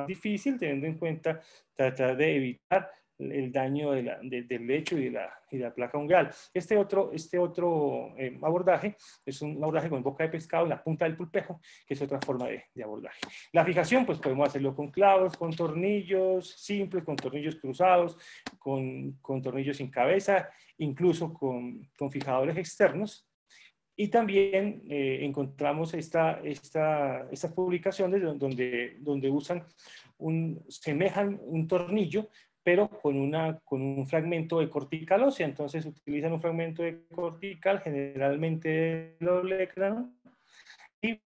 difícil, teniendo en cuenta tratar de evitar el daño del lecho y de la placa ungueal. Este otro abordaje es un abordaje con boca de pescado en la punta del pulpejo, que es otra forma de abordaje. La fijación, pues podemos hacerlo con clavos, con tornillos simples, con tornillos cruzados, con tornillos sin cabeza, incluso con fijadores externos. Y también encontramos estas publicaciones donde usan semejan un tornillo, pero con un fragmento de cortical ósea. Entonces utilizan un fragmento de cortical, generalmente del olecrano, y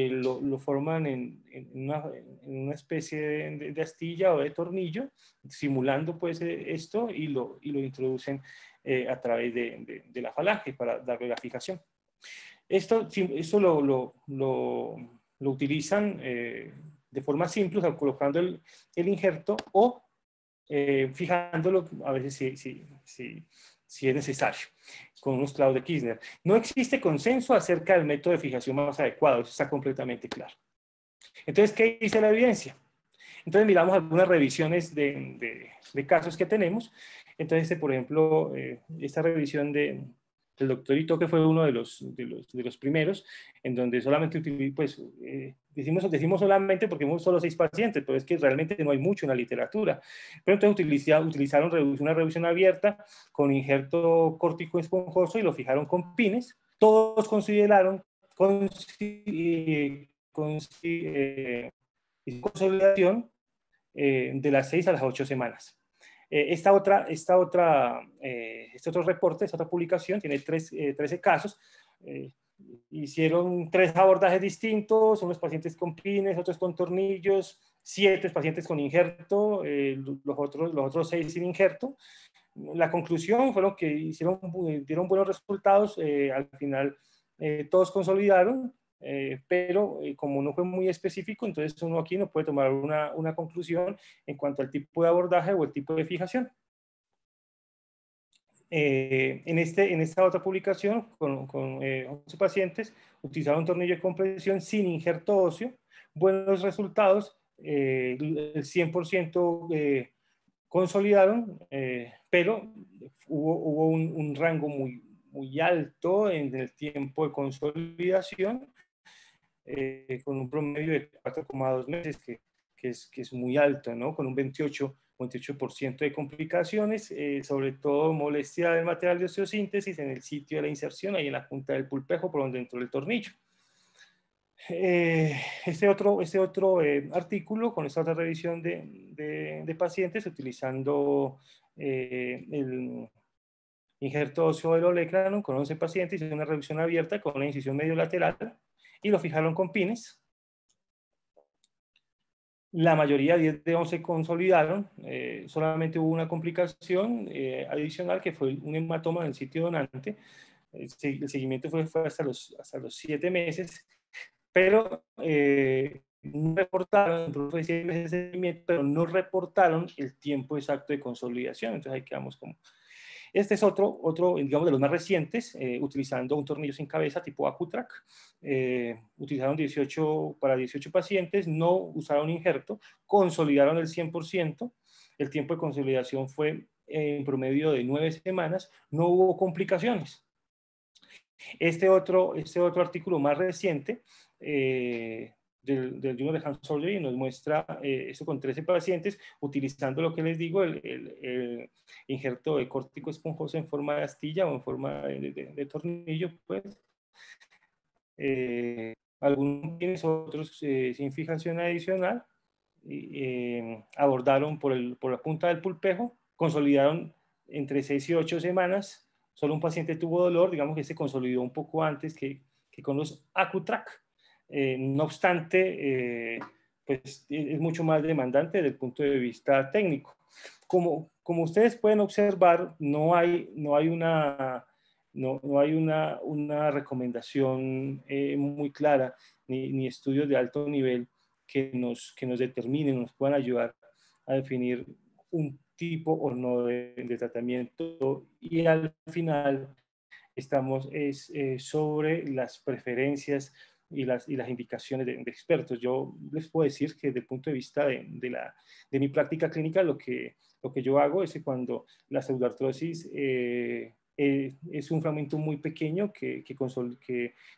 lo forman en una especie de astilla o de tornillo, simulando pues esto, y lo introducen a través de la falange para darle la fijación. Esto lo utilizan de forma simple, o sea, colocando el injerto o fijándolo a veces si es necesario, con unos clavos de Kirchner. No existe consenso acerca del método de fijación más adecuado, eso está completamente claro. Entonces, ¿qué dice la evidencia? Entonces miramos algunas revisiones de casos que tenemos. Entonces, por ejemplo, esta revisión del doctor Ito, que fue uno de los primeros, en donde solamente pues, decimos solamente porque hemos solo 6 pacientes, pero es que realmente no hay mucho en la literatura. Pero entonces utilizaron una revisión abierta con injerto córtico esponjoso y lo fijaron con pines. Todos consideraron consolidación de las 6 a las 8 semanas. Este otro reporte, esta otra publicación, tiene 13 casos. Hicieron 3 abordajes distintos, unos pacientes con pines, otros con tornillos, 7 pacientes con injerto, los otros 6 sin injerto. La conclusión fueron que dieron buenos resultados. Al final todos consolidaron, pero como no fue muy específico, entonces uno aquí no puede tomar una conclusión en cuanto al tipo de abordaje o el tipo de fijación. En esta otra publicación, con 11 pacientes, utilizaron un tornillo de compresión sin injerto óseo, buenos resultados, el 100% consolidaron, pero hubo un rango muy alto en el tiempo de consolidación, con un promedio de 4,2 meses, que es muy alto, ¿no? Con un 28% de complicaciones, sobre todo molestia del material de osteosíntesis en el sitio de la inserción, ahí en la punta del pulpejo, por donde entró el tornillo. Este otro artículo con esta otra revisión de pacientes utilizando el injerto óseo del olecranon con 11 pacientes, hizo una revisión abierta con una incisión medio lateral y lo fijaron con pines. La mayoría, 10 de 11, consolidaron. Solamente hubo una complicación adicional, que fue un hematoma en el sitio donante. El seguimiento fue hasta los 7 meses, pero no reportaron, el seguimiento, pero no reportaron el tiempo exacto de consolidación. Entonces ahí quedamos como... Este es otro digamos, de los más recientes, utilizando un tornillo sin cabeza tipo AcuTrack. Utilizaron 18 para 18 pacientes, no usaron injerto, consolidaron el 100%. El tiempo de consolidación fue en promedio de 9 semanas, no hubo complicaciones. Este otro artículo más reciente del Journal de Hand Surgery nos muestra eso con 13 pacientes utilizando lo que les digo, el injerto de córtico esponjoso en forma de astilla o en forma de tornillo, pues. Algunos otros sin fijación adicional, abordaron por la punta del pulpejo, consolidaron entre 6 y 8 semanas. Solo un paciente tuvo dolor, digamos que se consolidó un poco antes que con los AcuTrack. No obstante, pues es mucho más demandante desde el punto de vista técnico. Como ustedes pueden observar, no hay una recomendación muy clara ni estudios de alto nivel que nos determinen, nos puedan ayudar a definir un tipo o no de tratamiento, y al final estamos sobre las preferencias y las indicaciones de expertos. Yo les puedo decir que desde el punto de vista de mi práctica clínica, lo que yo hago es que cuando la pseudoartrosis es un fragmento muy pequeño que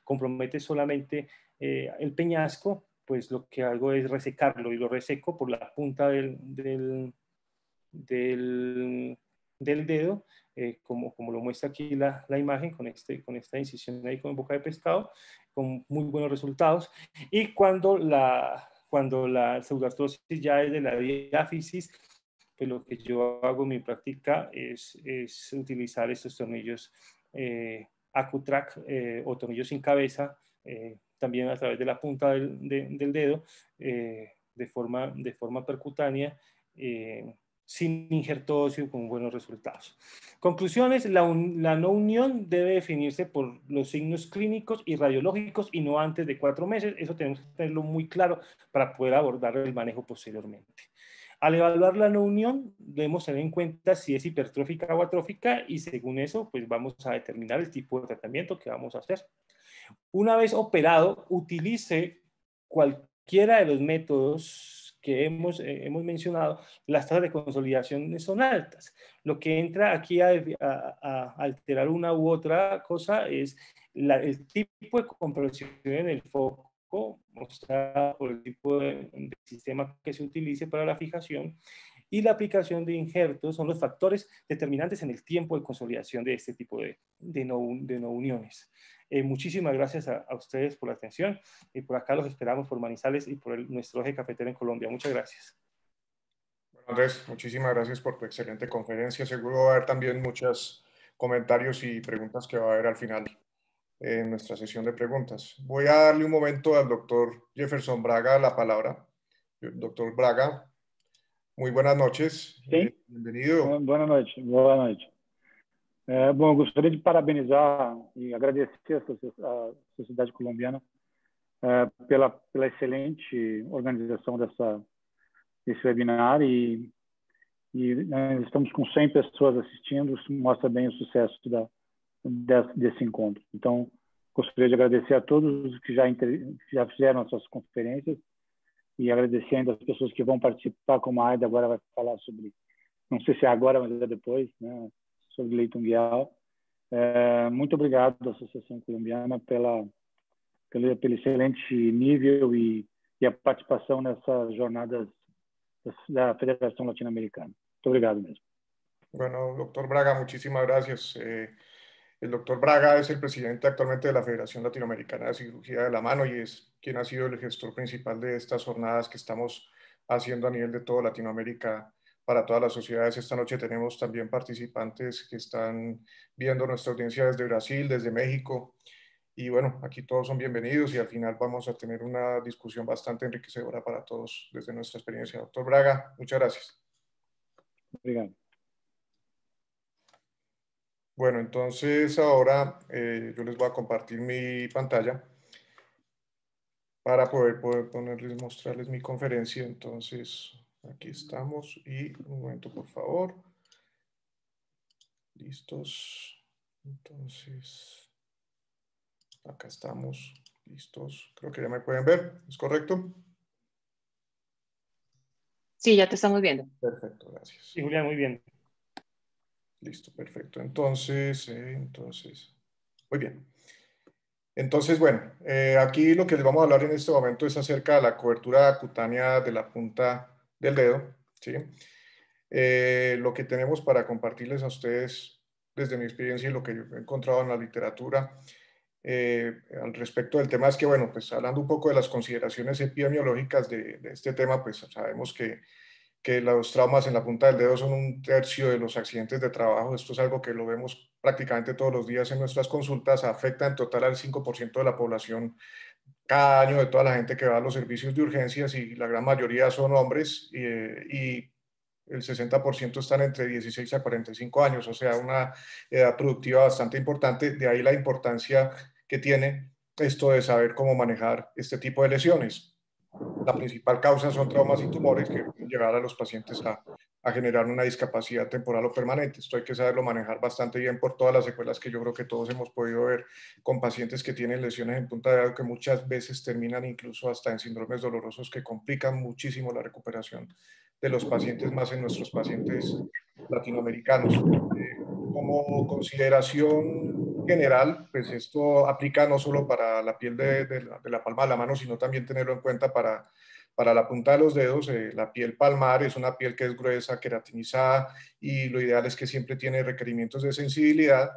compromete solamente el peñasco, pues lo que hago es resecarlo, y lo reseco por la punta del dedo, como lo muestra aquí la imagen, con esta incisión ahí con boca de pescado, con muy buenos resultados. Y cuando la pseudoartrosis ya es de la diáfisis, pues lo que yo hago en mi práctica es utilizar estos tornillos AcuTrack o tornillos sin cabeza, también a través de la punta del dedo, de forma percutánea, sin injerto óseo, con buenos resultados. Conclusiones: la no unión debe definirse por los signos clínicos y radiológicos y no antes de 4 meses. Eso tenemos que tenerlo muy claro para poder abordar el manejo posteriormente. Al evaluar la no unión, debemos tener en cuenta si es hipertrófica o atrófica, y según eso, pues vamos a determinar el tipo de tratamiento que vamos a hacer. Una vez operado, utilice cualquiera de los métodos que hemos mencionado. Las tasas de consolidación son altas. Lo que entra aquí a alterar una u otra cosa es el tipo de compresión en el foco, mostrado por el tipo de sistema que se utilice para la fijación, y la aplicación de injertos son los factores determinantes en el tiempo de consolidación de este tipo de no uniones. Muchísimas gracias a ustedes por la atención, y por acá los esperamos por Manizales y por nuestro eje cafetero en Colombia. Muchas gracias. Bueno, Andrés, muchísimas gracias por tu excelente conferencia. Seguro va a haber también muchos comentarios y preguntas que va a haber al final en nuestra sesión de preguntas. Voy a darle un momento al doctor Jefferson Braga la palabra. Doctor Braga, muy buenas noches. Sim. Bienvenido. Boa noite. Boa noite. Bom, eu gostaria de parabenizar e agradecer a Sociedade Colombiana pela excelente organização desse webinar, e nós estamos com 100 pessoas assistindo. Isso mostra bem o sucesso desse encontro. Então, gostaria de agradecer a todos que já fizeram as suas conferências, e agradecer ainda as pessoas que vão participar, como a Aida agora vai falar sobre, não sei se é agora, mas é depois, né, sobre leite unguial. Muito obrigado à Associação Colombiana pelo excelente nível e a participação nessas jornadas da Federación Latinoamericana. Muito obrigado mesmo. Bueno, doctor Braga, muchísimas gracias. El doctor Braga es el presidente actualmente de la Federación Latinoamericana de Cirugía de la Mano, y es quien ha sido el gestor principal de estas jornadas que estamos haciendo a nivel de toda Latinoamérica para todas las sociedades. Esta noche tenemos también participantes que están viendo nuestra audiencia desde Brasil, desde México, y bueno, aquí todos son bienvenidos, y al final vamos a tener una discusión bastante enriquecedora para todos desde nuestra experiencia. Doctor Braga, muchas gracias. Obrigado. Bueno, entonces ahora yo les voy a compartir mi pantalla. para poder ponerles, mostrarles mi conferencia. Entonces, aquí estamos y un momento, por favor. Listos. Entonces, acá estamos. Listos. Creo que ya me pueden ver. ¿Es correcto? Sí, ya te estamos viendo. Perfecto, gracias. Sí, Julián, muy bien. Listo, perfecto. Entonces, muy bien. Entonces, bueno, aquí lo que les vamos a hablar en este momento es acerca de la cobertura cutánea de la punta del dedo, ¿sí? Lo que tenemos para compartirles a ustedes desde mi experiencia y lo que yo he encontrado en la literatura al respecto del tema es que, bueno, pues hablando un poco de las consideraciones epidemiológicas de este tema, pues sabemos que los traumas en la punta del dedo son 1/3 de los accidentes de trabajo. Esto es algo que lo vemos prácticamente todos los días en nuestras consultas. Afecta en total al 5% de la población cada año, de toda la gente que va a los servicios de urgencias, y la gran mayoría son hombres, y el 60% están entre 16 a 45 años, o sea, una edad productiva bastante importante. De ahí la importancia que tiene esto de saber cómo manejar este tipo de lesiones. La principal causa son traumas y tumores que pueden llevar a los pacientes a generar una discapacidad temporal o permanente. Esto hay que saberlo manejar bastante bien por todas las secuelas que yo creo que todos hemos podido ver con pacientes que tienen lesiones en punta de dedo, que muchas veces terminan incluso hasta en síndromes dolorosos que complican muchísimo la recuperación de los pacientes, más en nuestros pacientes latinoamericanos. Como consideración general, pues esto aplica no solo para la piel de la palma de la mano, sino también tenerlo en cuenta para la punta de los dedos. La piel palmar es una piel que es gruesa, queratinizada, y lo ideal es que siempre tiene requerimientos de sensibilidad.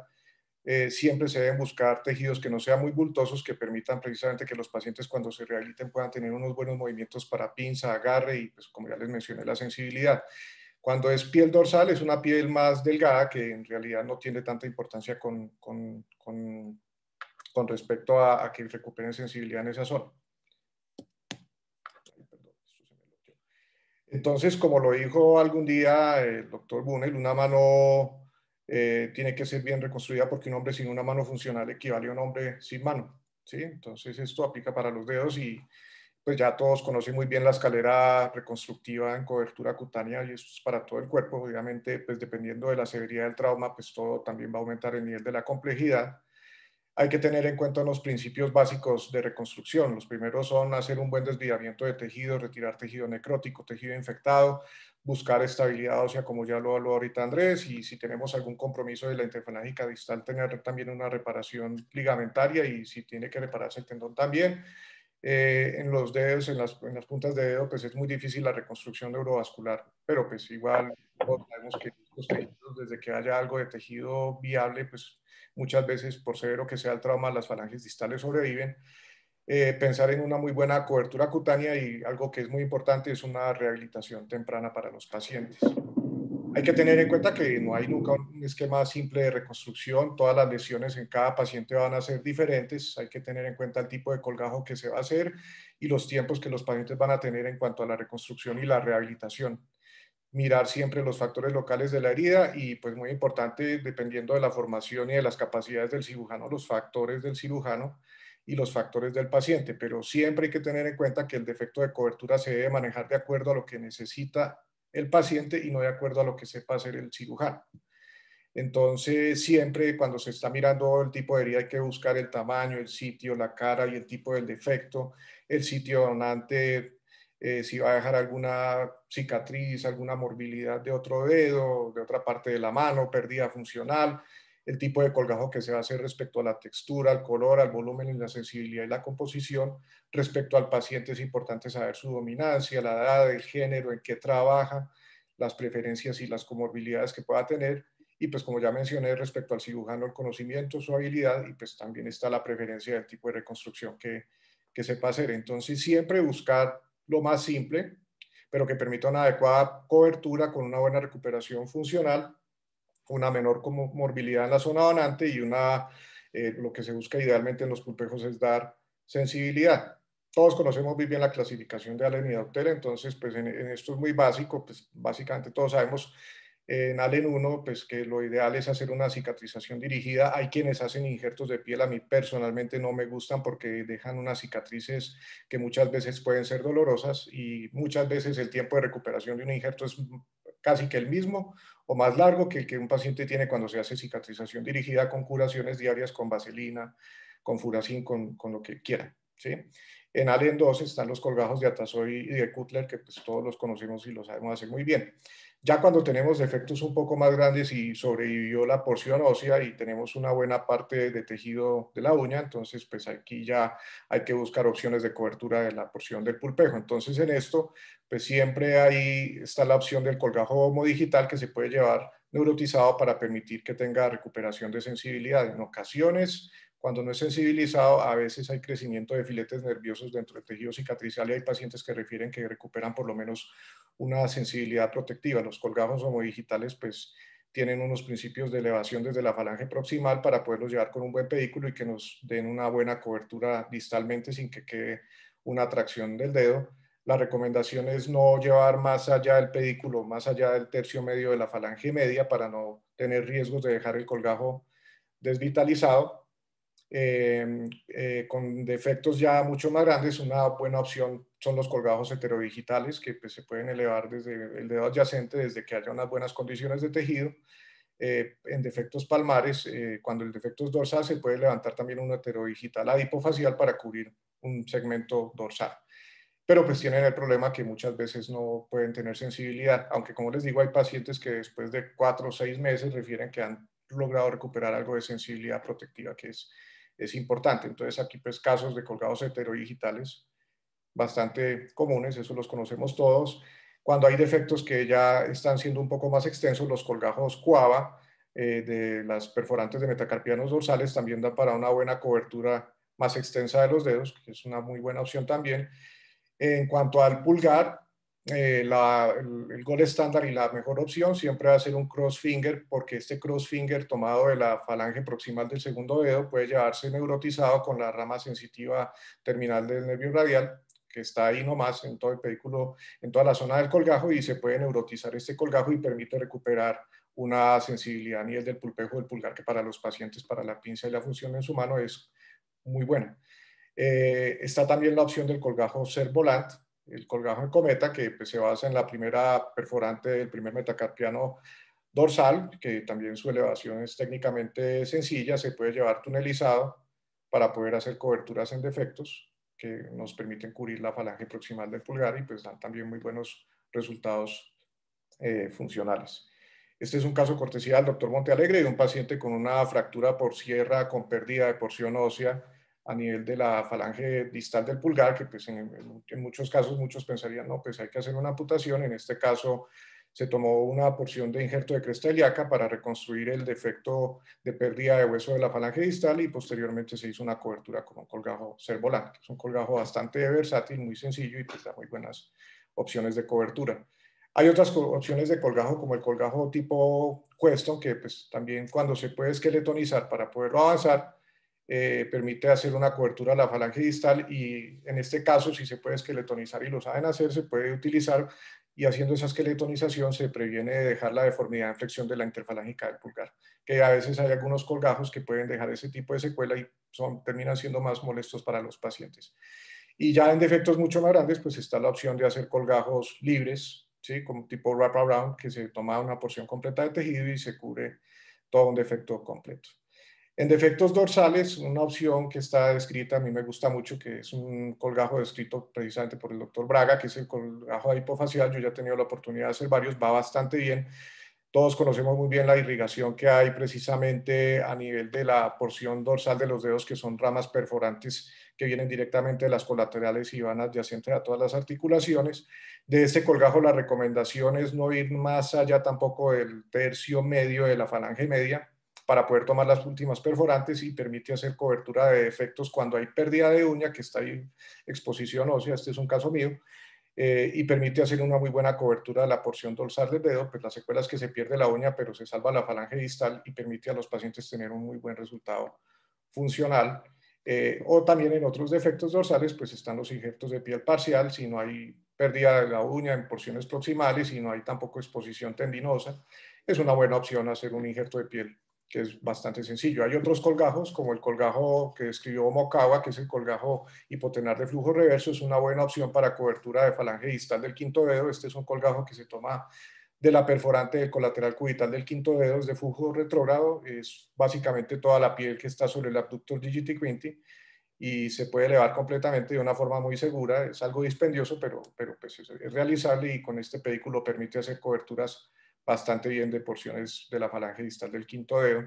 Siempre se deben buscar tejidos que no sean muy bultosos, que permitan precisamente que los pacientes cuando se rehabiliten puedan tener unos buenos movimientos para pinza, agarre y, pues, como ya les mencioné, la sensibilidad. Cuando es piel dorsal, es una piel más delgada que en realidad no tiene tanta importancia con respecto a que recuperen sensibilidad en esa zona. Entonces, como lo dijo algún día el doctor Bunnell, una mano tiene que ser bien reconstruida, porque un hombre sin una mano funcional equivale a un hombre sin mano, ¿sí? Entonces, esto aplica para los dedos, y pues ya todos conocen muy bien la escalera reconstructiva en cobertura cutánea, y esto es para todo el cuerpo. Obviamente, pues dependiendo de la severidad del trauma, pues todo también va a aumentar el nivel de la complejidad. Hay que tener en cuenta unos principios básicos de reconstrucción. Los primeros son hacer un buen desviamiento de tejido, retirar tejido necrótico, tejido infectado, buscar estabilidad ósea, como ya lo habló ahorita Andrés, y si tenemos algún compromiso de la interfalángica distal, tener también una reparación ligamentaria, y si tiene que repararse el tendón también. En los dedos, en las puntas de dedo, pues es muy difícil la reconstrucción neurovascular, pero pues igual todos sabemos que los tejidos, desde que haya algo de tejido viable, pues muchas veces, por severo que sea el trauma, las falanges distales sobreviven. Pensar en una muy buena cobertura cutánea, y algo que es muy importante es una rehabilitación temprana para los pacientes. Hay que tener en cuenta que no hay nunca un esquema simple de reconstrucción. Todas las lesiones en cada paciente van a ser diferentes. Hay que tener en cuenta el tipo de colgajo que se va a hacer y los tiempos que los pacientes van a tener en cuanto a la reconstrucción y la rehabilitación. Mirar siempre los factores locales de la herida, y pues muy importante, dependiendo de la formación y de las capacidades del cirujano, los factores del cirujano y los factores del paciente. Pero siempre hay que tener en cuenta que el defecto de cobertura se debe manejar de acuerdo a lo que necesita el paciente y no de acuerdo a lo que sepa hacer el cirujano. Entonces, siempre cuando se está mirando el tipo de herida, hay que buscar el tamaño, el sitio, la cara y el tipo del defecto, el sitio donante, si va a dejar alguna cicatriz, alguna morbilidad de otro dedo, de otra parte de la mano, pérdida funcional, el tipo de colgajo que se va a hacer respecto a la textura, al color, al volumen, y la sensibilidad y la composición. Respecto al paciente, es importante saber su dominancia, la edad, el género, en qué trabaja, las preferencias y las comorbilidades que pueda tener. Y pues, como ya mencioné, respecto al cirujano, el conocimiento, su habilidad, y pues también está la preferencia del tipo de reconstrucción que sepa hacer. Entonces, siempre buscar lo más simple, pero que permita una adecuada cobertura con una buena recuperación funcional, una menor morbilidad en la zona donante, y lo que se busca idealmente en los pulpejos es dar sensibilidad. Todos conocemos muy bien la clasificación de Allen y Docter, entonces pues en esto es muy básico. Pues básicamente todos sabemos En Allen 1, pues que lo ideal es hacer una cicatrización dirigida. Hay quienes hacen injertos de piel, a mí personalmente no me gustan porque dejan unas cicatrices que muchas veces pueden ser dolorosas y muchas veces el tiempo de recuperación de un injerto es casi que el mismo o más largo que el que un paciente tiene cuando se hace cicatrización dirigida con curaciones diarias, con vaselina, con furacin, con lo que quieran, ¿sí? En Allen 2 están los colgajos de Atazoy y de Cutler, que pues todos los conocemos y los sabemos hacer muy bien. Ya cuando tenemos defectos un poco más grandes y sobrevivió la porción ósea y tenemos una buena parte de tejido de la uña, entonces pues aquí ya hay que buscar opciones de cobertura de la porción del pulpejo. Entonces en esto pues siempre ahí está la opción del colgajo homodigital que se puede llevar neurotizado para permitir que tenga recuperación de sensibilidad. En ocasiones, cuando no es sensibilizado, a veces hay crecimiento de filetes nerviosos dentro del tejido cicatricial y hay pacientes que refieren que recuperan por lo menos una sensibilidad protectiva. Los colgajos homodigitales pues tienen unos principios de elevación desde la falange proximal para poderlos llevar con un buen pedículo y que nos den una buena cobertura distalmente sin que quede una tracción del dedo. La recomendación es no llevar más allá del pedículo, más allá del tercio medio de la falange media para no tener riesgos de dejar el colgajo desvitalizado. Con defectos ya mucho más grandes, una buena opción son los colgajos heterodigitales que pues, se pueden elevar desde el dedo adyacente desde que haya unas buenas condiciones de tejido. En defectos palmares, cuando el defecto es dorsal, se puede levantar también un heterodigital adipofacial para cubrir un segmento dorsal. Pero pues tienen el problema que muchas veces no pueden tener sensibilidad, aunque como les digo, hay pacientes que después de 4 o 6 meses refieren que han logrado recuperar algo de sensibilidad protectiva, que es importante. Entonces aquí pues casos de colgados heterodigitales bastante comunes, eso los conocemos todos. Cuando hay defectos que ya están siendo un poco más extensos, los colgajos Cuava de las perforantes de metacarpianos dorsales también dan para una buena cobertura más extensa de los dedos, que es una muy buena opción también. En cuanto al pulgar, el gold estándar y la mejor opción siempre va a ser un cross finger, porque este cross finger tomado de la falange proximal del segundo dedo puede llevarse neurotizado con la rama sensitiva terminal del nervio radial, que está ahí nomás en todo el pedículo, en toda la zona del colgajo, y se puede neurotizar este colgajo y permite recuperar una sensibilidad a nivel del pulpejo del pulgar que para los pacientes, para la pinza y la función en su mano es muy buena. Está también la opción del colgajo Cervolant, el colgajo en cometa, que pues, se basa en la primera perforante del primer metacarpiano dorsal, que también su elevación es técnicamente sencilla, se puede llevar tunelizado para poder hacer coberturas en defectos que nos permiten cubrir la falange proximal del pulgar y pues dan también muy buenos resultados funcionales. Este es un caso cortesía del doctor Montealegre de un paciente con una fractura por sierra con pérdida de porción ósea a nivel de la falange distal del pulgar, que pues en muchos casos muchos pensarían, no, pues hay que hacer una amputación. En este caso se tomó una porción de injerto de cresta ilíaca para reconstruir el defecto de pérdida de hueso de la falange distal y posteriormente se hizo una cobertura con un colgajo Cervolant, que es un colgajo bastante versátil, muy sencillo y pues da muy buenas opciones de cobertura. Hay otras opciones de colgajo como el colgajo tipo Queston, que pues también cuando se puede esqueletonizar para poderlo avanzar, permite hacer una cobertura a la falange distal y en este caso si se puede esqueletonizar y lo saben hacer, se puede utilizar y haciendo esa esqueletonización se previene de dejar la deformidad en flexión de la interfalángica del pulgar, que a veces hay algunos colgajos que pueden dejar ese tipo de secuela y terminan siendo más molestos para los pacientes. Y ya en defectos mucho más grandes, pues está la opción de hacer colgajos libres, ¿sí? Como tipo wraparound, que se toma una porción completa de tejido y se cubre todo un defecto completo. En defectos dorsales, una opción que está descrita, a mí me gusta mucho, que es un colgajo descrito precisamente por el doctor Braga, que es el colgajo adipofacial. Yo ya he tenido la oportunidad de hacer varios, va bastante bien. Todos conocemos muy bien la irrigación que hay precisamente a nivel de la porción dorsal de los dedos, que son ramas perforantes que vienen directamente de las colaterales y van adyacentes a todas las articulaciones. De este colgajo la recomendación es no ir más allá tampoco del tercio medio de la falange media para poder tomar las últimas perforantes y permite hacer cobertura de defectos cuando hay pérdida de uña, que está ahí exposición ósea, este es un caso mío, y permite hacer una muy buena cobertura de la porción dorsal del dedo, pues la secuela es que se pierde la uña, pero se salva la falange distal y permite a los pacientes tener un muy buen resultado funcional. O también en otros defectos dorsales, pues están los injertos de piel parcial, si no hay pérdida de la uña en porciones proximales y no hay tampoco exposición tendinosa, es una buena opción hacer un injerto de piel, que es bastante sencillo. Hay otros colgajos, como el colgajo que describió Mokawa, que es el colgajo hipotenar de flujo reverso, es una buena opción para cobertura de falange distal del quinto dedo. Este es un colgajo que se toma de la perforante del colateral cubital del quinto dedo, es de flujo retrógrado, es básicamente toda la piel que está sobre el abductor digiti quinti, y se puede elevar completamente de una forma muy segura. Es algo dispendioso, pero pues es realizable, y con este pedículo permite hacer coberturas bastante bien de porciones de la falange distal del quinto dedo.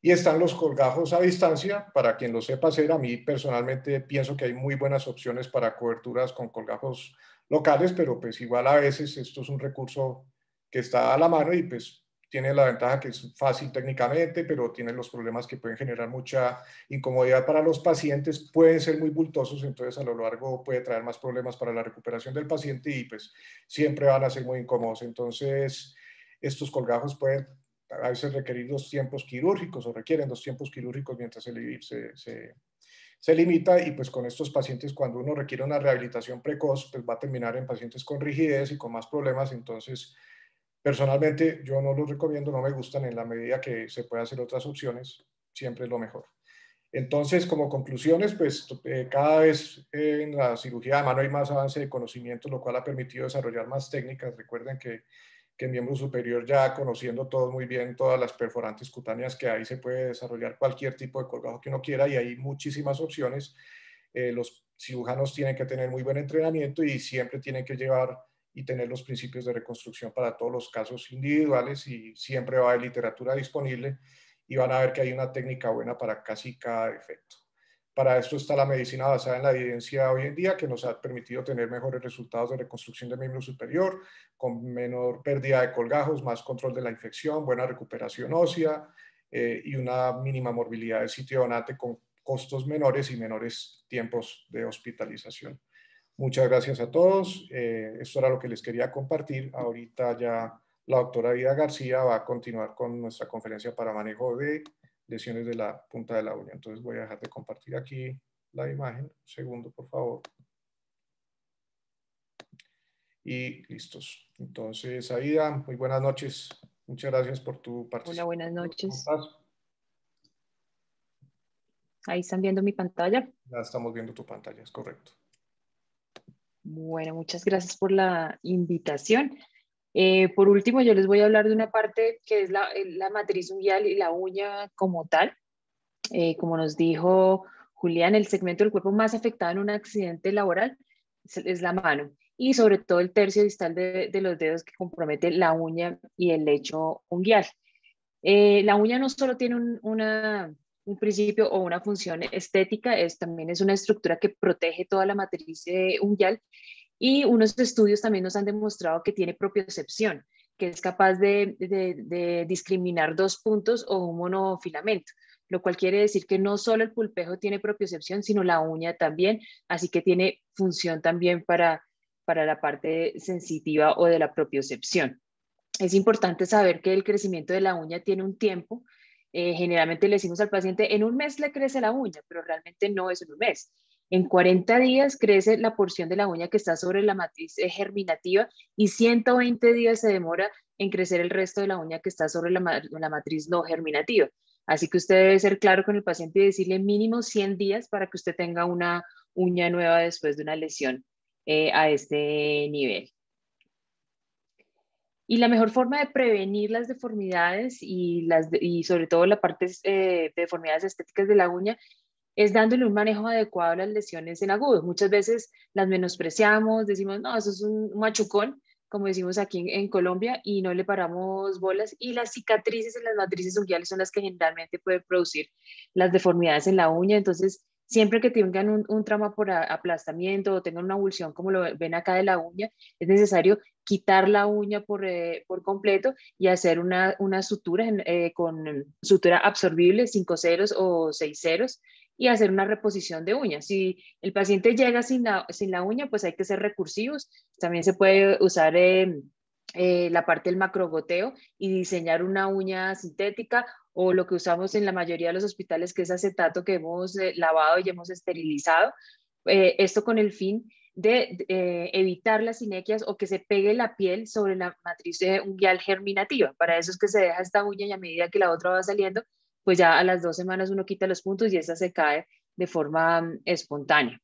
Y están los colgajos a distancia, para quien lo sepa hacer. A mí personalmente pienso que hay muy buenas opciones para coberturas con colgajos locales, pero pues igual a veces esto es un recurso que está a la mano y pues tiene la ventaja que es fácil técnicamente, pero tiene los problemas que pueden generar mucha incomodidad para los pacientes, pueden ser muy bultosos, entonces a lo largo puede traer más problemas para la recuperación del paciente y pues siempre van a ser muy incómodos. Entonces estos colgajos pueden a veces requerir 2 tiempos quirúrgicos, o requieren 2 tiempos quirúrgicos mientras se limita, y pues con estos pacientes, cuando uno requiere una rehabilitación precoz, pues va a terminar en pacientes con rigidez y con más problemas. Entonces, personalmente yo no los recomiendo, no me gustan. En la medida que se puede hacer otras opciones, siempre es lo mejor. Entonces, como conclusiones, pues cada vez en la cirugía de mano hay más avance de conocimiento, lo cual ha permitido desarrollar más técnicas. Recuerden que en miembro superior, ya conociendo todos muy bien todas las perforantes cutáneas que hay, se puede desarrollar cualquier tipo de colgajo que uno quiera, y hay muchísimas opciones. Los cirujanos tienen que tener muy buen entrenamiento y siempre tienen que llevar y tener los principios de reconstrucción para todos los casos individuales, y siempre va a haber literatura disponible y van a ver que hay una técnica buena para casi cada defecto. Para esto está la medicina basada en la evidencia hoy en día, que nos ha permitido tener mejores resultados de reconstrucción del miembro superior, con menor pérdida de colgajos, más control de la infección, buena recuperación ósea y una mínima morbilidad del sitio donante, con costos menores y menores tiempos de hospitalización. Muchas gracias a todos. Esto era lo que les quería compartir. Ahorita ya la doctora Ida García va a continuar con nuestra conferencia para manejo de lesiones de la punta de la uña. Entonces voy a dejar de compartir aquí la imagen. Un segundo, por favor. Y listos. Entonces, Aida, muy buenas noches. Muchas gracias por tu participación. Hola, buenas noches. ¿Cómo estás? Ahí están viendo mi pantalla. Ya estamos viendo tu pantalla, es correcto. Bueno, muchas gracias por la invitación. Por último, yo les voy a hablar de una parte que es la matriz unguial y la uña como tal. Como nos dijo Julián, el segmento del cuerpo más afectado en un accidente laboral es la mano, y sobre todo el tercio distal de los dedos, que compromete la uña y el lecho unguial. La uña no solo tiene un principio o una función estética, también es una estructura que protege toda la matriz unguial, y unos estudios también nos han demostrado que tiene propiocepción, que es capaz de discriminar 2 puntos o un monofilamento, lo cual quiere decir que no solo el pulpejo tiene propiocepción, sino la uña también, así que tiene función también para la parte sensitiva o de la propiocepción. Es importante saber que el crecimiento de la uña tiene un tiempo. Generalmente le decimos al paciente, en un mes le crece la uña, pero realmente no es en un mes. En 40 días crece la porción de la uña que está sobre la matriz germinativa, y 120 días se demora en crecer el resto de la uña que está sobre la matriz no germinativa. Así que usted debe ser claro con el paciente y decirle mínimo 100 días para que usted tenga una uña nueva después de una lesión a este nivel. Y la mejor forma de prevenir las deformidades y sobre todo la parte de deformidades estéticas de la uña es dándole un manejo adecuado a las lesiones en agudos. Muchas veces las menospreciamos, decimos, no, eso es un machucón, como decimos aquí en Colombia, y no le paramos bolas. Y las cicatrices en las matrices unguiales son las que generalmente pueden producir las deformidades en la uña. Entonces, siempre que tengan un trauma por aplastamiento o tengan una avulsión, como lo ven acá de la uña, es necesario quitar la uña por completo y hacer una sutura con sutura absorbible, 5 ceros o 6 ceros, y hacer una reposición de uñas. Si el paciente llega sin la uña, pues hay que ser recursivos. También se puede usar la parte del macrogoteo y diseñar una uña sintética, o lo que usamos en la mayoría de los hospitales, que es acetato que hemos lavado y hemos esterilizado. Esto con el fin de evitar las sinequias o que se pegue la piel sobre la matriz unguial germinativa. Para eso es que se deja esta uña y a medida que la otra va saliendo, pues ya a las 2 semanas uno quita los puntos y esta se cae de forma espontánea.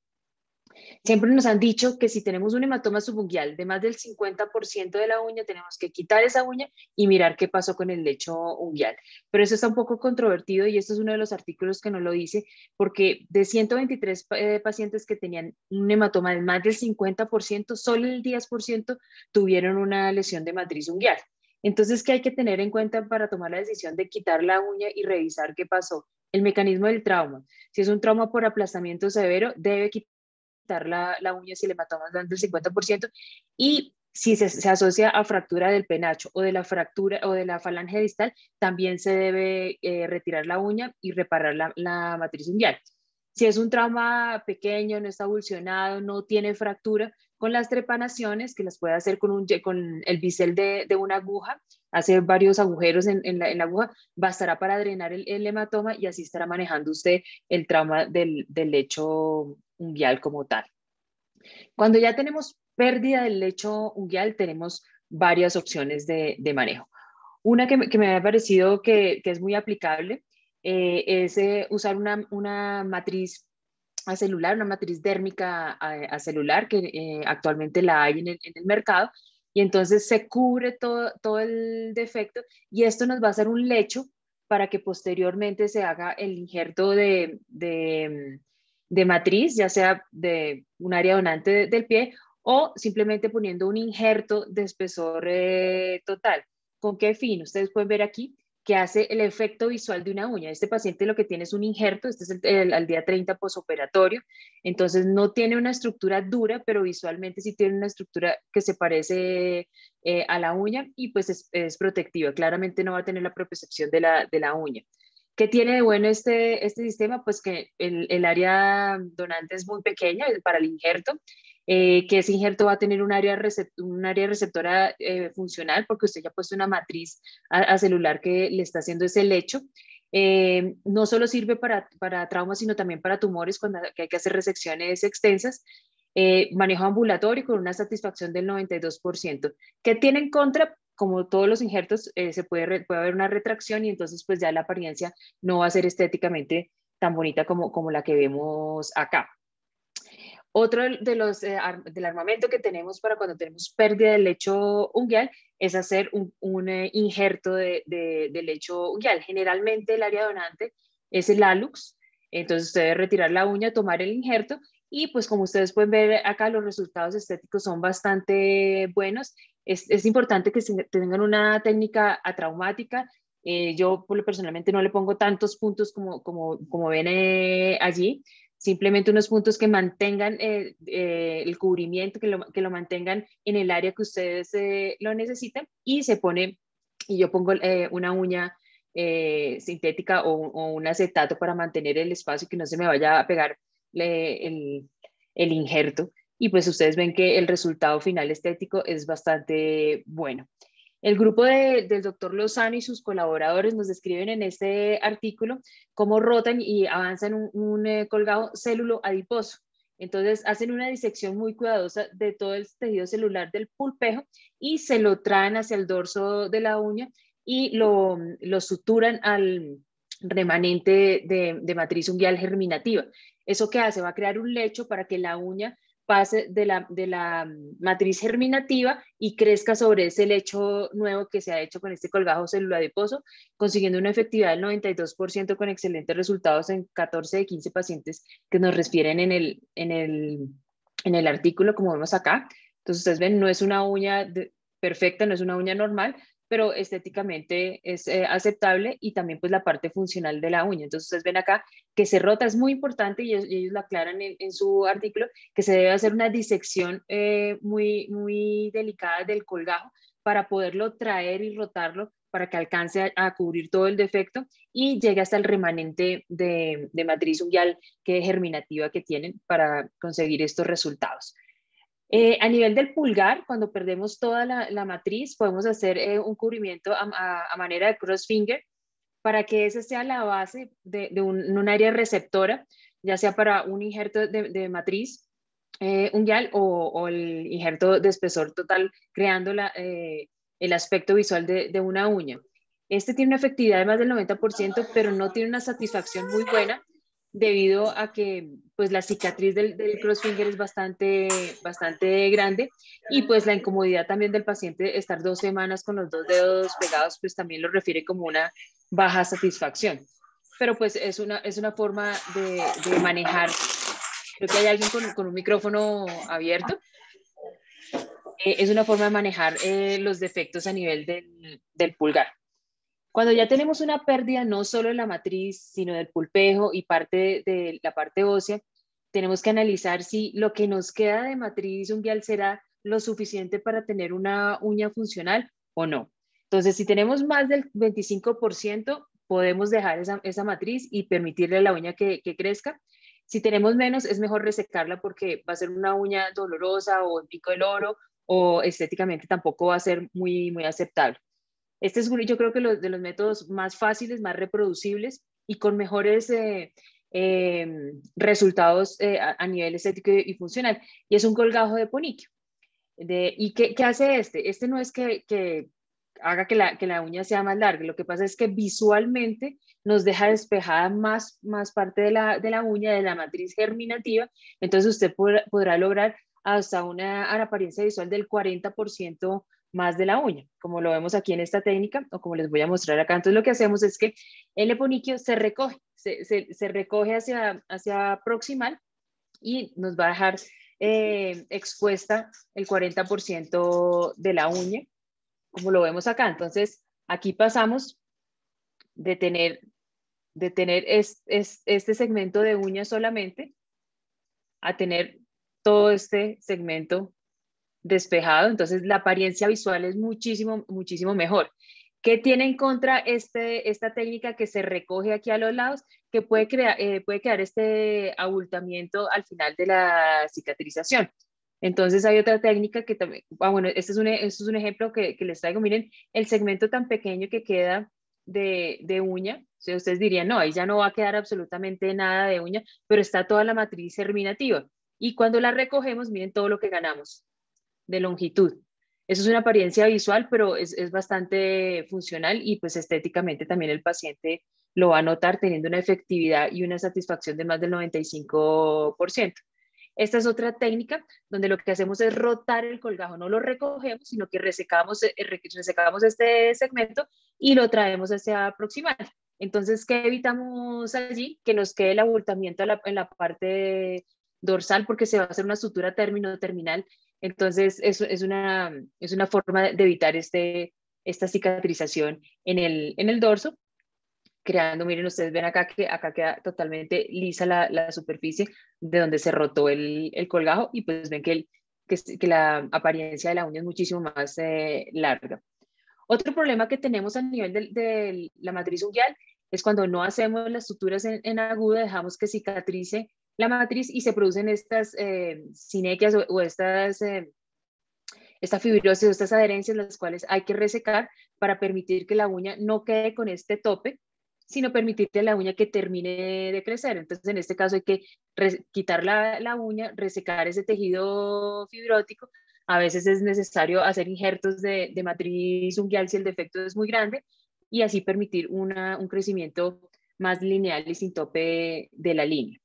Siempre nos han dicho que si tenemos un hematoma subunguial de más del 50% de la uña, tenemos que quitar esa uña y mirar qué pasó con el lecho unguial. Pero eso está un poco controvertido y esto es uno de los artículos que no lo dice, porque de 123 pacientes que tenían un hematoma de más del 50%, solo el 10% tuvieron una lesión de matriz unguial. Entonces, ¿qué hay que tener en cuenta para tomar la decisión de quitar la uña y revisar qué pasó? El mecanismo del trauma. Si es un trauma por aplastamiento severo, debe quitar la uña si el hematoma es más del 50%, y si se asocia a fractura del penacho o de la fractura o de la falange distal, también se debe retirar la uña y reparar la matriz unguial. Si es un trauma pequeño, no está avulsionado, no tiene fractura, con las trepanaciones, que las puede hacer con el bisel de una aguja, hace varios agujeros en la aguja, bastará para drenar el hematoma y así estará manejando usted el trauma del lecho unguial como tal. Cuando ya tenemos pérdida del lecho unguial, tenemos varias opciones de manejo. Una que me ha parecido que es muy aplicable es usar una matriz acelular, una matriz dérmica acelular, que actualmente la hay en el mercado, y entonces se cubre todo el defecto y esto nos va a hacer un lecho para que posteriormente se haga el injerto de matriz, ya sea de un área donante del pie o simplemente poniendo un injerto de espesor total. ¿Con qué fin? Ustedes pueden ver aquí que hace el efecto visual de una uña. Este paciente lo que tiene es un injerto, este es al día 30 posoperatorio, entonces no tiene una estructura dura, pero visualmente sí tiene una estructura que se parece a la uña y pues es protectiva. Claramente no va a tener la propiocepción de la uña. ¿Qué tiene de bueno este sistema? Pues que el área donante es muy pequeña para el injerto, que ese injerto va a tener un área receptora funcional porque usted ya ha puesto una matriz acelular que le está haciendo ese lecho. No solo sirve para traumas, sino también para tumores cuando hay que hacer resecciones extensas. Manejo ambulatorio con una satisfacción del 92%. ¿Qué tiene en contra? Como todos los injertos, puede haber una retracción y entonces pues ya la apariencia no va a ser estéticamente tan bonita como la que vemos acá. Otro del armamento que tenemos para cuando tenemos pérdida del lecho unguial es hacer un injerto de lecho unguial. Generalmente el área donante es el hallux, entonces usted debe retirar la uña, tomar el injerto y pues como ustedes pueden ver acá los resultados estéticos son bastante buenos. Es importante que tengan una técnica atraumática. Yo personalmente no le pongo tantos puntos como ven allí. Simplemente unos puntos que mantengan el cubrimiento, que lo mantengan en el área que ustedes lo necesitan y yo pongo una uña sintética o un acetato para mantener el espacio y que no se me vaya a pegar el injerto. Y pues ustedes ven que el resultado final estético es bastante bueno. El grupo del doctor Lozano y sus colaboradores nos describen en este artículo cómo rotan y avanzan un colgado célulo adiposo. Entonces hacen una disección muy cuidadosa de todo el tejido celular del pulpejo y se lo traen hacia el dorso de la uña y lo suturan al remanente de matriz unguial germinativa. ¿Eso qué hace? Va a crear un lecho para que la uña pase de la matriz germinativa y crezca sobre ese lecho nuevo que se ha hecho con este colgajo celular adiposo, consiguiendo una efectividad del 92% con excelentes resultados en 14 de 15 pacientes que nos refieren en el artículo, como vemos acá. Entonces ustedes ven, no es una uña perfecta, no es una uña normal, pero estéticamente es aceptable y también pues la parte funcional de la uña. Entonces ustedes ven acá que se rota, es muy importante y ellos lo aclaran en su artículo, que se debe hacer una disección muy, muy delicada del colgajo para poderlo traer y rotarlo para que alcance a cubrir todo el defecto y llegue hasta el remanente de matriz unguial germinativa que tienen para conseguir estos resultados. A nivel del pulgar, cuando perdemos toda la matriz, podemos hacer un cubrimiento a manera de crossfinger para que esa sea la base de un área receptora, ya sea para un injerto de matriz unguial o el injerto de espesor total, creando el aspecto visual de una uña. Este tiene una efectividad de más del 90%, pero no tiene una satisfacción muy buena debido a que pues, la cicatriz del crossfinger es bastante grande y pues la incomodidad también del paciente estar 2 semanas con los 2 dedos pegados, pues también lo refiere como una baja satisfacción. Pero pues es una forma de manejar. Creo que hay alguien con un micrófono abierto. Es una forma de manejar los defectos a nivel del pulgar. Cuando ya tenemos una pérdida no solo de la matriz, sino del pulpejo y parte de la parte ósea, tenemos que analizar si lo que nos queda de matriz unguial será lo suficiente para tener una uña funcional o no. Entonces, si tenemos más del 25%, podemos dejar esa matriz y permitirle a la uña que crezca. Si tenemos menos, es mejor resecarla porque va a ser una uña dolorosa o en pico del oro o estéticamente tampoco va a ser muy aceptable. Este es, yo creo que de los métodos más fáciles, más reproducibles y con mejores resultados a nivel estético y funcional. Y es un colgajo de poniquio. ¿Y qué hace este? Este no es que haga que la uña sea más larga. Lo que pasa es que visualmente nos deja despejada más parte de la uña, de la matriz germinativa. Entonces usted podrá lograr hasta una apariencia visual del 40% más de la uña, como lo vemos aquí en esta técnica, o como les voy a mostrar acá. Entonces lo que hacemos es que el eponiquio se recoge, se recoge hacia proximal y nos va a dejar expuesta el 40% de la uña, como lo vemos acá. Entonces aquí pasamos de tener este segmento de uña solamente a tener todo este segmento despejado. Entonces la apariencia visual es muchísimo mejor. ¿Qué tiene en contra esta técnica que se recoge aquí a los lados? Que puede quedar este abultamiento al final de la cicatrización. Entonces hay otra técnica que también, bueno, este es un ejemplo que les traigo. Miren el segmento tan pequeño que queda de uña. O sea, ustedes dirían, no, ahí ya no va a quedar absolutamente nada de uña, pero está toda la matriz germinativa. Y cuando la recogemos, miren todo lo que ganamos de longitud. Eso es una apariencia visual, pero es bastante funcional y pues estéticamente también el paciente lo va a notar teniendo una efectividad y una satisfacción de más del 95%. Esta es otra técnica donde lo que hacemos es rotar el colgajo, no lo recogemos, sino que resecamos este segmento y lo traemos hacia proximal. Entonces, ¿qué evitamos allí? Que nos quede el abultamiento en la parte dorsal porque se va a hacer una sutura término-terminal. Entonces, es una forma de evitar esta cicatrización en el dorso, creando, miren, ustedes ven acá que acá queda totalmente lisa la superficie de donde se rotó el colgajo y pues ven que la apariencia de la uña es muchísimo más larga. Otro problema que tenemos a nivel de la matriz unguial es cuando no hacemos las suturas en aguda, dejamos que cicatrice la matriz y se producen estas sinequias o esta fibrosis o estas adherencias, las cuales hay que resecar para permitir que la uña no quede con este tope, sino permitirle a la uña que termine de crecer. Entonces, en este caso hay que quitar la uña, resecar ese tejido fibrótico. A veces es necesario hacer injertos de matriz unguial si el defecto es muy grande y así permitir un crecimiento más lineal y sin tope de la línea.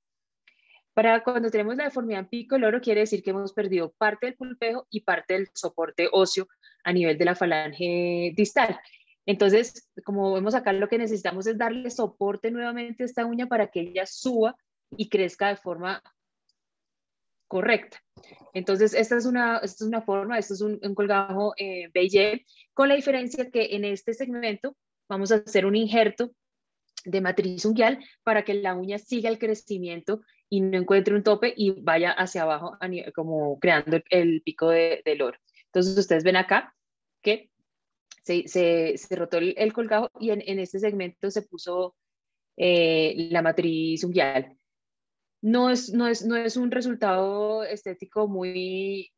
Para cuando tenemos la deformidad en pico del oro, quiere decir que hemos perdido parte del pulpejo y parte del soporte óseo a nivel de la falange distal. Entonces, como vemos acá, lo que necesitamos es darle soporte nuevamente a esta uña para que ella suba y crezca de forma correcta. Entonces, esta es una forma, esto es un colgajo B&Y, con la diferencia que en este segmento vamos a hacer un injerto de matriz unguial para que la uña siga el crecimiento y no encuentre un tope y vaya hacia abajo como creando el pico del oro. Entonces ustedes ven acá que se rotó el colgajo y en este segmento se puso la matriz unguial. No es un resultado estético muy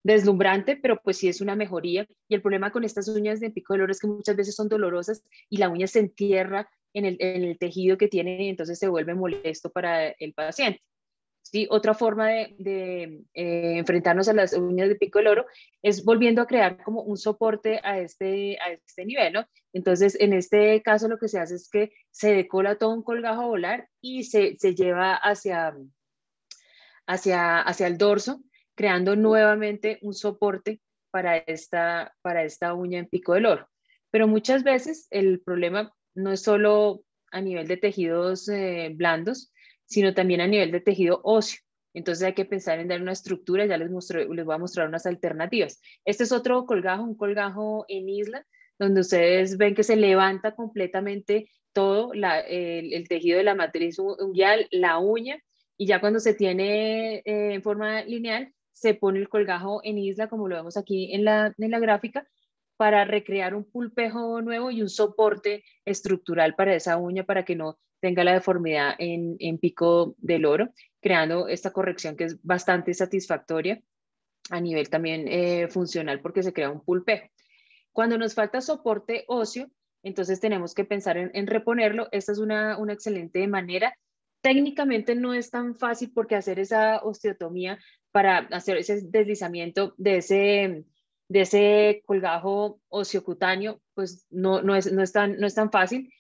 deslumbrante, pero pues sí es una mejoría. Y el problema con estas uñas de pico del oro es que muchas veces son dolorosas y la uña se entierra en el tejido que tiene y entonces se vuelve molesto para el paciente. ¿sí? Otra forma de enfrentarnos a las uñas de pico del oro es volviendo a crear como un soporte a este nivel, ¿no? Entonces, en este caso lo que se hace es que se decola todo un colgajo volar y se lleva hacia el dorso, creando nuevamente un soporte para esta uña en pico del oro. Pero muchas veces el problema no es solo a nivel de tejidos blandos, sino también a nivel de tejido óseo. Entonces hay que pensar en dar una estructura, ya les voy a mostrar unas alternativas. Este es otro colgajo, un colgajo en isla, donde ustedes ven que se levanta completamente todo el tejido de la matriz unguial, la uña, y ya cuando se tiene en forma lineal, se pone el colgajo en isla, como lo vemos aquí en la gráfica, para recrear un pulpejo nuevo y un soporte estructural para esa uña para que no tenga la deformidad en pico del oro, creando esta corrección que es bastante satisfactoria a nivel también funcional porque se crea un pulpejo. Cuando nos falta soporte óseo, entonces tenemos que pensar en reponerlo. Esta es una excelente manera. Técnicamente no es tan fácil porque hacer esa osteotomía para hacer ese deslizamiento de ese colgajo osteocutáneo, pues no es tan fácil,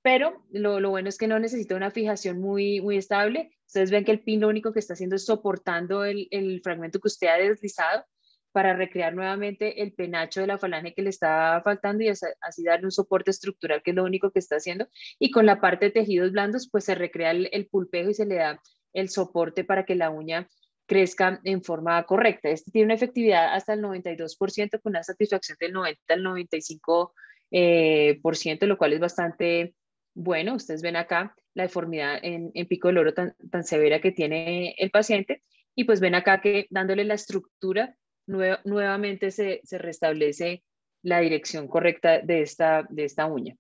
pero lo bueno es que no necesita una fijación muy estable. Ustedes ven que el pin lo único que está haciendo es soportando el fragmento que usted ha deslizado para recrear nuevamente el penacho de la falange que le está faltando y así darle un soporte estructural, que es lo único que está haciendo. Y con la parte de tejidos blandos, pues se recrea el pulpejo y se le da el soporte para que la uña crezca en forma correcta. Este tiene una efectividad hasta el 92%, con una satisfacción del 90 al 95%, lo cual es bastante bueno. Ustedes ven acá la deformidad en pico del oro tan severa que tiene el paciente, y pues ven acá que dándole la estructura, nuevamente se restablece la dirección correcta de esta uña,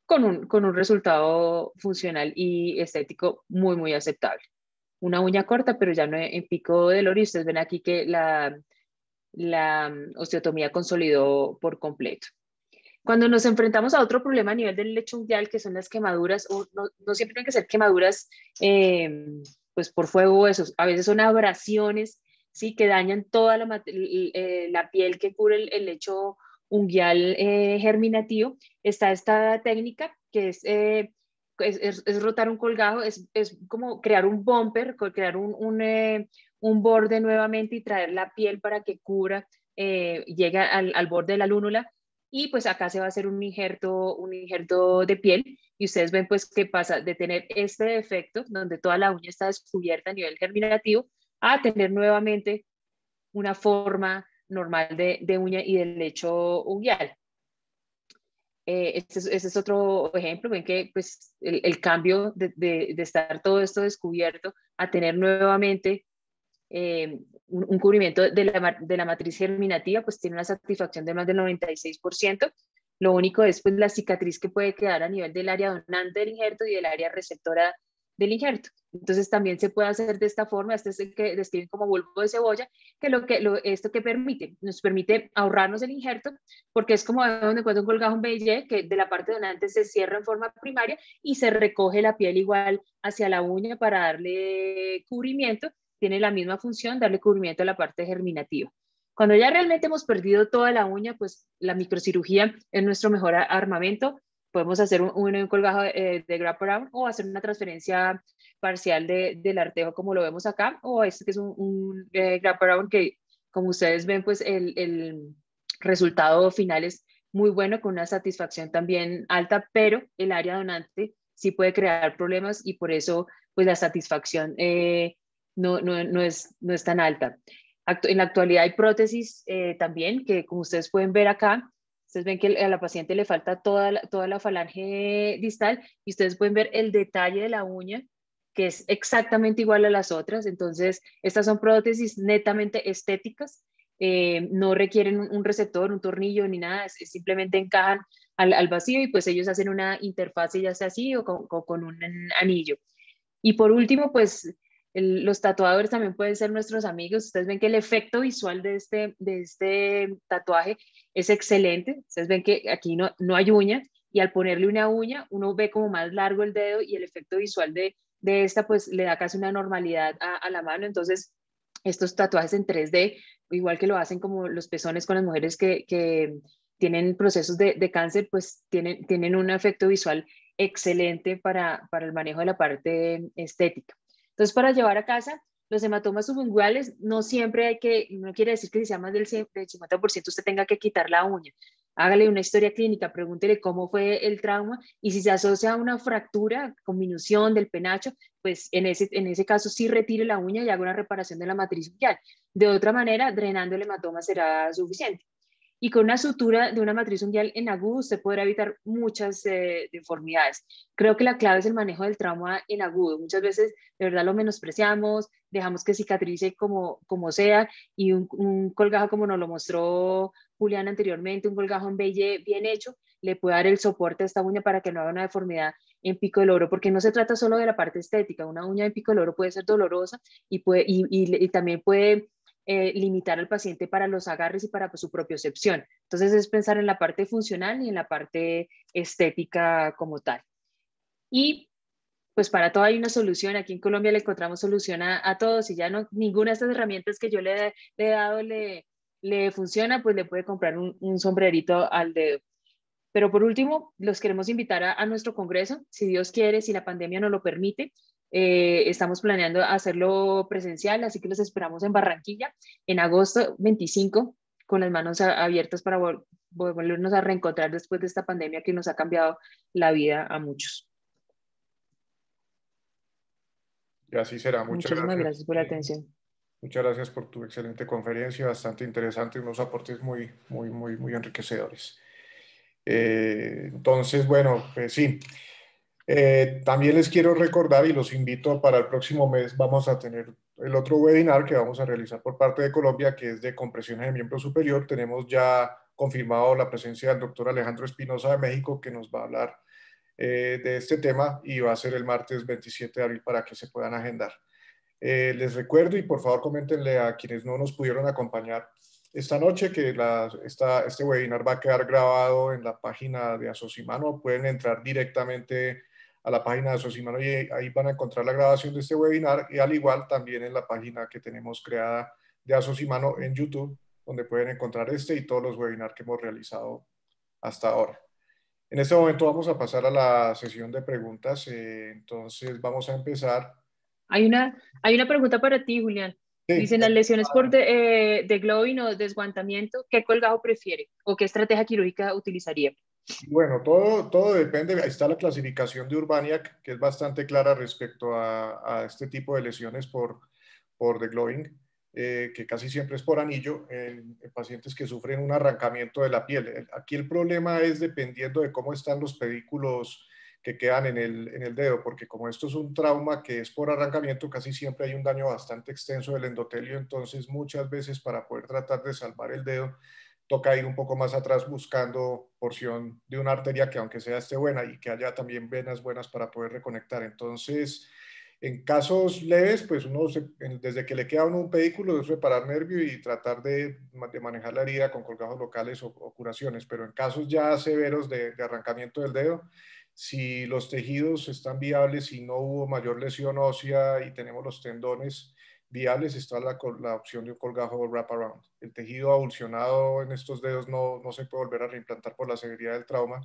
con un resultado funcional y estético muy aceptable. Una uña corta, pero ya no en pico del oro, y ustedes ven aquí que la osteotomía consolidó por completo. Cuando nos enfrentamos a otro problema a nivel del lecho unguial, que son las quemaduras, o no siempre tienen que ser quemaduras pues por fuego o huesos, a veces son abrasiones, ¿sí? Que dañan toda la piel que cubre el lecho unguial germinativo. Está esta técnica que es rotar un colgajo, es como crear un bumper, crear un borde nuevamente y traer la piel para que cubra, llegue al borde de la lúnula. Y pues acá se va a hacer un injerto de piel, y ustedes ven pues que pasa de tener este defecto donde toda la uña está descubierta a nivel germinativo a tener nuevamente una forma normal de uña y del lecho unguial. Este es otro ejemplo. Ven que pues el cambio de estar todo esto descubierto a tener nuevamente un cubrimiento de la matriz germinativa, pues tiene una satisfacción de más del 96%. Lo único es pues la cicatriz que puede quedar a nivel del área donante del injerto y del área receptora del injerto. Entonces también se puede hacer de esta forma. Este es el que describen como bulbo de cebolla, que esto que nos permite ahorrarnos el injerto, porque es como donde encuentro un colgajo, un BIG, que de la parte donante se cierra en forma primaria y se recoge la piel igual hacia la uña para darle cubrimiento. Tiene la misma función, darle cubrimiento a la parte germinativa. Cuando ya realmente hemos perdido toda la uña, pues la microcirugía es nuestro mejor armamento. Podemos hacer un colgajo de wraparound o hacer una transferencia parcial del artejo, como lo vemos acá, o este que es un wraparound que, como ustedes ven, pues el resultado final es muy bueno, con una satisfacción también alta, pero el área donante sí puede crear problemas, y por eso pues la satisfacción no es tan alta. En la actualidad hay prótesis también, que como ustedes pueden ver acá, ustedes ven que a la paciente le falta toda la falange distal, y ustedes pueden ver el detalle de la uña, que es exactamente igual a las otras. Entonces, estas son prótesis netamente estéticas, no requieren un receptor, un tornillo ni nada, simplemente encajan al vacío, y pues ellos hacen una interfase ya sea así o con un anillo. Y por último, pues los tatuadores también pueden ser nuestros amigos. Ustedes ven que el efecto visual de este tatuaje es excelente. Ustedes ven que aquí no hay uña, y al ponerle una uña uno ve como más largo el dedo, y el efecto visual de de esta, pues le da casi una normalidad a la mano. Entonces, estos tatuajes en 3D, igual que lo hacen como los pezones con las mujeres que tienen procesos de cáncer, pues tienen un efecto visual excelente para el manejo de la parte estética. Entonces, para llevar a casa, los hematomas subunguales no siempre no quiere decir que si sea más del 50% usted tenga que quitar la uña. Hágale una historia clínica, pregúntele cómo fue el trauma y si se asocia a una fractura con minución del penacho, pues en ese caso sí retire la uña y haga una reparación de la matriz unguial. De otra manera, drenando el hematoma será suficiente. Y con una sutura de una matriz unguial en agudo, usted podrá evitar muchas deformidades. Creo que la clave es el manejo del trauma en agudo. Muchas veces, de verdad, lo menospreciamos, dejamos que cicatrice como sea, y un colgajo como nos lo mostró Julián anteriormente, un colgajo en Belle bien hecho, le puede dar el soporte a esta uña para que no haga una deformidad en pico del oro, porque no se trata solo de la parte estética. Una uña en pico del oro puede ser dolorosa y también puede limitar al paciente para los agarres y para su propiocepción. Entonces es pensar en la parte funcional y en la parte estética como tal. Y pues para todo hay una solución. Aquí en Colombia le encontramos solución a todos, y ya no, ninguna de estas herramientas que yo le he dado le funciona, pues le puede comprar un sombrerito al dedo. Pero por último, los queremos invitar a nuestro congreso, si Dios quiere, si la pandemia nos lo permite. Estamos planeando hacerlo presencial, así que los esperamos en Barranquilla en agosto 25, con las manos abiertas para volvernos a reencontrar después de esta pandemia que nos ha cambiado la vida a muchos. Y así será. Muchísimas gracias por la atención. Muchas gracias por tu excelente conferencia, bastante interesante, unos aportes muy enriquecedores. Entonces, bueno, pues sí. También les quiero recordar y los invito para el próximo mes. Vamos a tener el otro webinar que vamos a realizar por parte de Colombia, que es de compresiones de miembro superior. Tenemos ya confirmado la presencia del doctor Alejandro Espinosa de México, que nos va a hablar de este tema, y va a ser el martes 27 de abril para que se puedan agendar. Les recuerdo, y por favor coméntenle a quienes no nos pudieron acompañar esta noche, que este webinar va a quedar grabado en la página de Asosimano. Pueden entrar directamente a la página de Asosimano y ahí van a encontrar la grabación de este webinar, y al igual también en la página que tenemos creada de Asosimano en YouTube, donde pueden encontrar este y todos los webinars que hemos realizado hasta ahora. En este momento vamos a pasar a la sesión de preguntas. Entonces vamos a empezar. Hay una pregunta para ti, Julián. Sí. Dicen, las lesiones por degloving o desguantamiento, ¿qué colgajo prefiere o qué estrategia quirúrgica utilizaría? Bueno, todo depende. Ahí está la clasificación de Urbaniak, que es bastante clara respecto a este tipo de lesiones por degloving, que casi siempre es por anillo, en pacientes que sufren un arrancamiento de la piel. Aquí el problema es dependiendo de cómo están los pedículos que quedan en el dedo, porque como esto es un trauma que es por arrancamiento, casi siempre hay un daño bastante extenso del endotelio. Entonces muchas veces, para poder tratar de salvar el dedo, toca ir un poco más atrás buscando porción de una arteria que, aunque sea, esté buena, y que haya también venas buenas para poder reconectar. Entonces, en casos leves, pues uno desde que le queda a uno un pedículo, es reparar nervio y tratar de manejar la herida con colgajos locales o curaciones. Pero en casos ya severos de arrancamiento del dedo, si los tejidos están viables, si no hubo mayor lesión ósea y tenemos los tendones viables, está la opción de un colgajo wraparound. El tejido avulsionado en estos dedos no se puede volver a reimplantar por la severidad del trauma,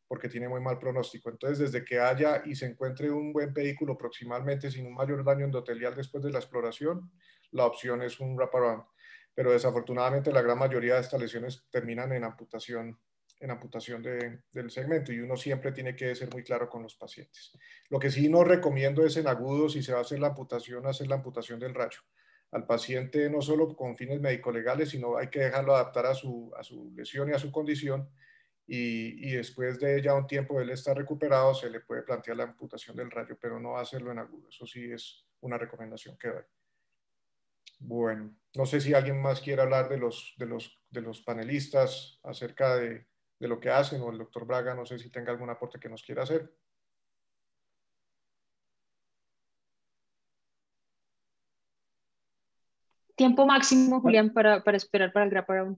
porque tiene muy mal pronóstico. Entonces, desde que haya y se encuentre un buen pedículo proximalmente sin un mayor daño endotelial después de la exploración, la opción es un wraparound. Pero desafortunadamente la gran mayoría de estas lesiones terminan en amputación del segmento, y uno siempre tiene que ser muy claro con los pacientes. Lo que sí no recomiendo es en agudos, si se va a hacer la amputación del rayo al paciente, no solo con fines médico-legales, sino hay que dejarlo adaptar a su lesión y a su condición, y después de ya un tiempo él está recuperado, se le puede plantear la amputación del rayo, pero no hacerlo en agudo. Eso sí es una recomendación que doy. Bueno, no sé si alguien más quiere hablar de los panelistas acerca de lo que hacen, o el doctor Braga, no sé si tenga algún aporte que nos quiera hacer. Tiempo máximo, Julián, para esperar para el wraparound.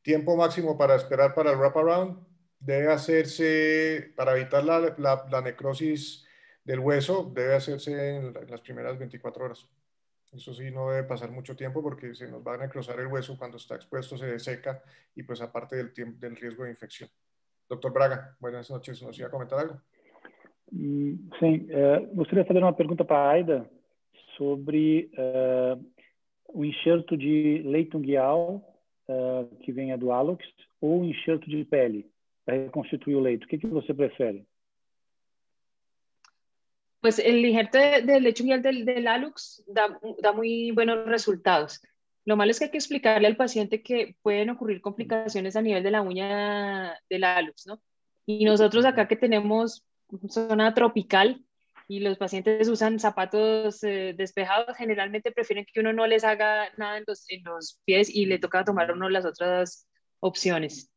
Tiempo máximo para esperar para el wraparound debe hacerse para evitar la necrosis del hueso debe hacerse en las primeras 24 horas. Eso sí, no debe pasar mucho tiempo porque se nos va a necrosar el hueso cuando está expuesto, se deseca y pues aparte del riesgo de infección. Doctor Braga, buenas noches. ¿Nos iba a comentar algo? Sim, gostaria de fazer uma pergunta para a Aida sobre o enxerto de leito unguial que venha do hálux ou enxerto de pele para reconstituir o leito. O que você prefere? Pues el injerto de leche unguial del Alux da muy buenos resultados. Lo malo es que hay que explicarle al paciente que pueden ocurrir complicaciones a nivel de la uña del Alux, ¿no? Y nosotros acá que tenemos zona tropical y los pacientes usan zapatos despejados, generalmente prefieren que uno no les haga nada en los pies y le toca tomar uno las otras opciones.